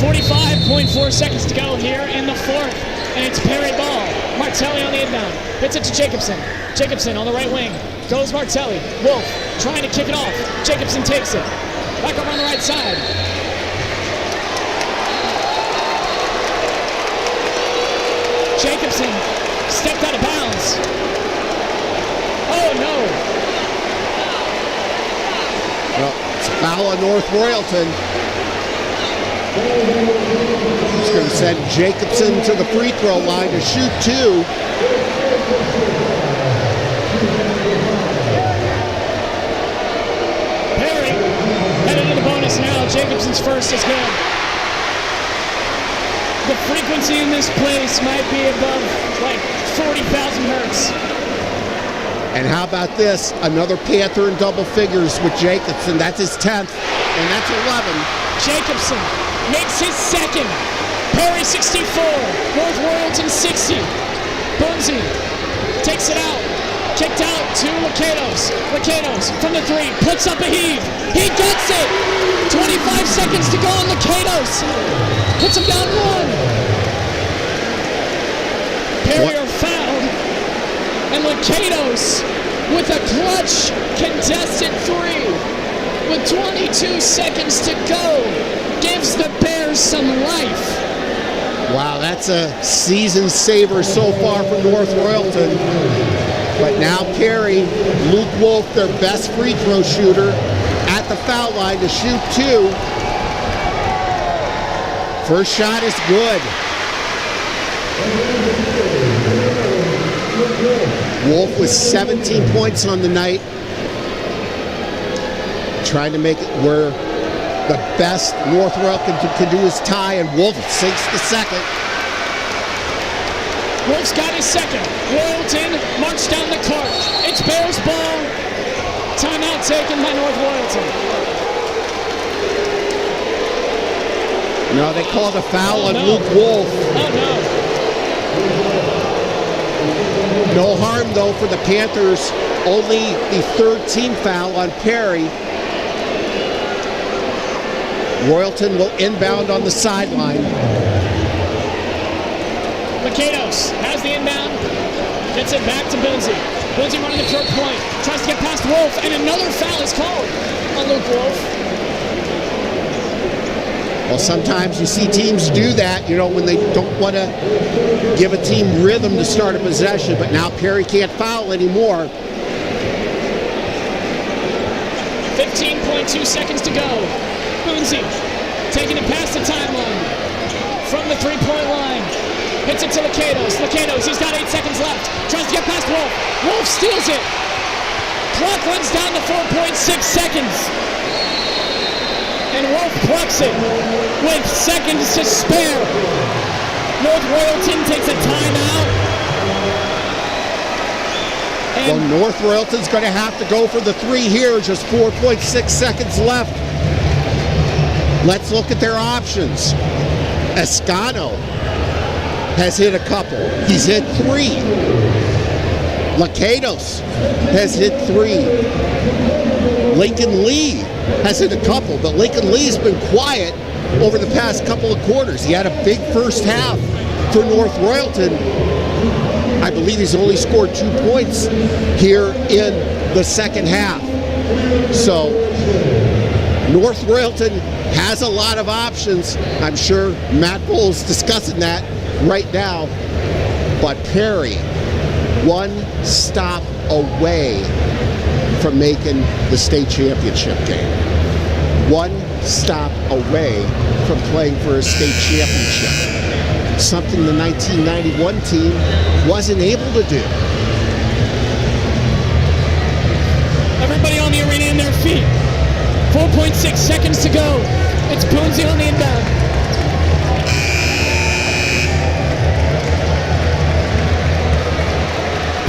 45.4 seconds to go here in the fourth, and it's Perry ball. Martelli on the inbound, hits it to Jacobson. Jacobson on the right wing, goes Martelli. Wolf trying to kick it off. Jacobson takes it. Back over on the right side. Jacobson stepped out of bounds. Oh no. Well, it's a foul on North Royalton. He's going to send Jacobson to the free throw line to shoot 2. Perry headed to the bonus now. Jacobson's first is good. The frequency in this place might be above like 40,000 hertz. And how about this? Another Panther in double figures with Jacobson. That's his 10th, and that's 11. Jacobson makes his second. Perry 64. North Royalton 60. Bunzi takes it out. Kicked out to Lacados. Lacados from the 3. Puts up a heave. He gets it. 25 seconds to go on Lacados. Puts him down 1. Perry are fouled. And Lacados with a clutch contested 3 with 22 seconds to go gives the Bears some life. Wow, that's a season saver so far for North Royalton. But now Perry, Luke Wolf, their best free throw shooter, at the foul line to shoot 2. First shot is good. Wolf with 17 points on the night. Trying to make it where the best North Royalton can do is tie, and Wolf sinks the second. Wolf's got his second. Royalton marched down the court. It's Bears ball. Timeout taken by North Royalton. No, they called a foul on Luke Wolf. Oh no. No harm, though, for the Panthers. Only the 3rd team foul on Perry. Royalton will inbound on the sideline. Lacados has the inbound. Gets it back to Bunzi. Bunzi running the short point. Tries to get past Wolf, and another foul is called on Luke Wolf. Well, sometimes you see teams do that, when they don't want to give a team rhythm to start a possession, but now Perry can't foul anymore. 15.2 seconds to go. Bunzi taking it past the timeline from the 3-point line. Hits it to Lacados. Lacados, he's got 8 seconds left. Tries to get past Wolf. Wolf steals it. Clock runs down to 4.6 seconds. And Wolf plucks it with seconds to spare. North Royalton takes a timeout. Well, North Royalton's going to have to go for the 3 here. Just 4.6 seconds left. Let's look at their options. Escano has hit a couple. He's hit 3. Lacados has hit 3. Lincoln Lee has hit a couple, but Lincoln Lee's been quiet over the past couple of quarters. He had a big first half for North Royalton. I believe he's only scored 2 points here in the second half. So North Royalton has a lot of options. I'm sure Matt Bull's discussing that right now. But Perry, 1 stop away from making the state championship game. 1 stop away from playing for a state championship. Something the 1991 team wasn't able to do. Everybody on the arena in their feet. 4.6 seconds to go. It's Bunzi on the inbound.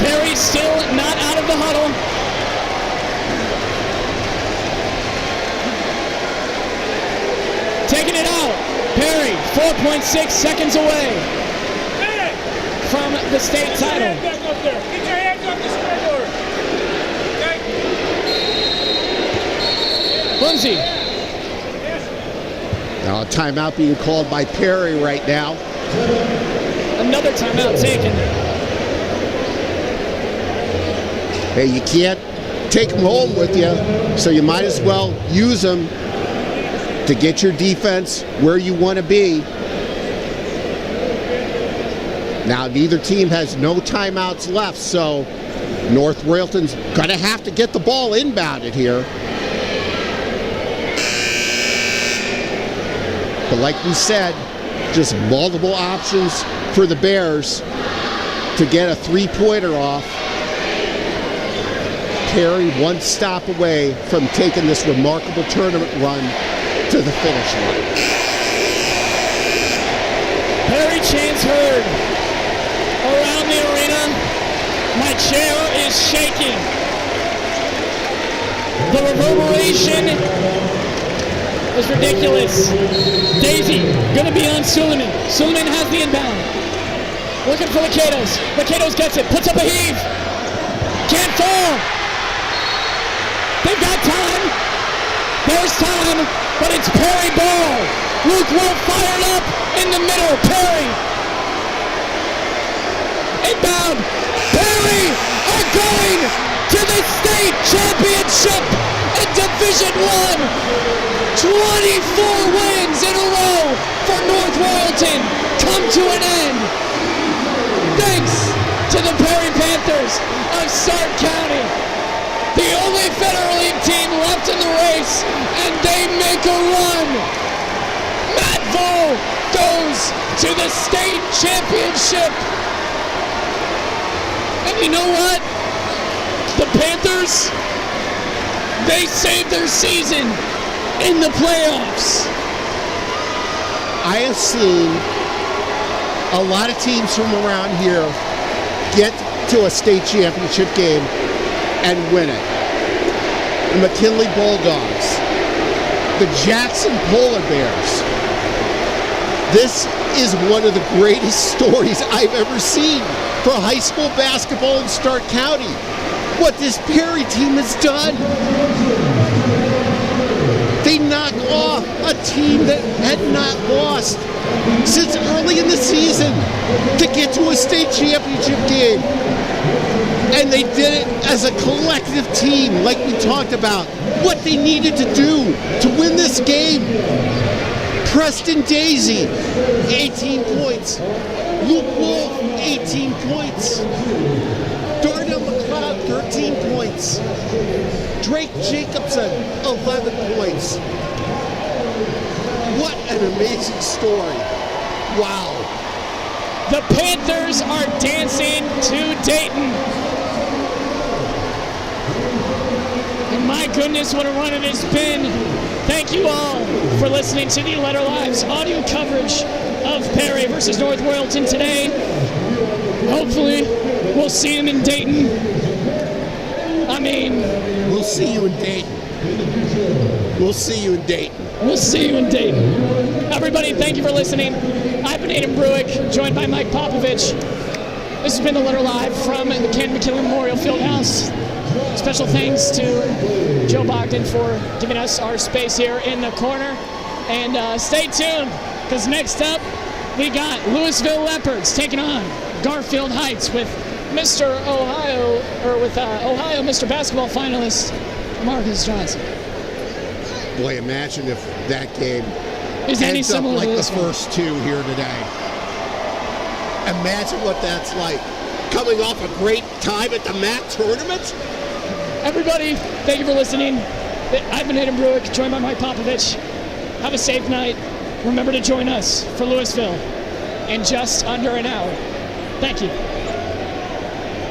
Perry still not out of the huddle. Taking it out. Perry, 4.6 seconds away from the state title. Get your hands up Lindsay. Now a timeout being called by Perry right now. Another timeout taken. Hey, you can't take them home with you, so you might as well use them to get your defense where you want to be. Now, neither team has no timeouts left, so North Royalton's going to have to get the ball inbounded here. But like we said, just multiple options for the Bears to get a three-pointer off. Perry one stop away from taking this remarkable tournament run to the finish line. Perry chants heard around the arena. My chair is shaking. The reverberation is ridiculous. Daisy gonna be on Suleiman. Suleiman has the inbound. Looking for Lakatos. Lakatos gets it. Puts up a heave. Can't fall. They've got time. There's time, but it's Perry ball. Luke Wolf fired up in the middle. Perry. Inbound. Perry are going to the state championship in Division I. 24 wins in a row for North Royalton come to an end. Thanks to the Perry Panthers of Stark County. The only Federal League team left in the race, and they make a run. Matt Vaux goes to the state championship. And you know what? The Panthers, they saved their season in the playoffs. I have seen a lot of teams from around here get to a state championship game and win it. The McKinley Bulldogs, the Jackson Polar Bears. This is one of the greatest stories I've ever seen for high school basketball in Stark County. What this Perry team has done. They knocked off a team that had not lost since early in the season to get to a state championship game. And they did it as a collective team, like we talked about, what they needed to do to win this game. Preston Daisy, 18 points. Luke Wolf, 18 points. Darnell McLeod, 13 points. Drake Jacobson, 11 points. What an amazing story. Wow. The Panthers are dancing to Dayton. And my goodness, what a run it has been. Thank you all for listening to the Letter Lives audio coverage of Perry versus North Royalton today. Hopefully, we'll see him in Dayton. We'll see you in Dayton. We'll see you in Dayton. We'll see you in Dayton. Everybody, thank you for listening. I've been Aiden Brueck, joined by Mike Popovich. This has been the Letter Live from the Ken McKinley Memorial Fieldhouse. Special thanks to Joe Bogdan for giving us our space here in the corner. And stay tuned, because next up, we got Louisville Leopards taking on Garfield Heights with Ohio Mr. Basketball finalist Marcus Johnson. Boy, imagine if that game Is any ends up similar like to the this one? first two here today. Imagine what that's like. Coming off a great time at the MAC tournament. Everybody, thank you for listening. I've been Aiden Brueck, joined by Mike Popovich. Have a safe night. Remember to join us for Louisville in just under an hour. Thank you.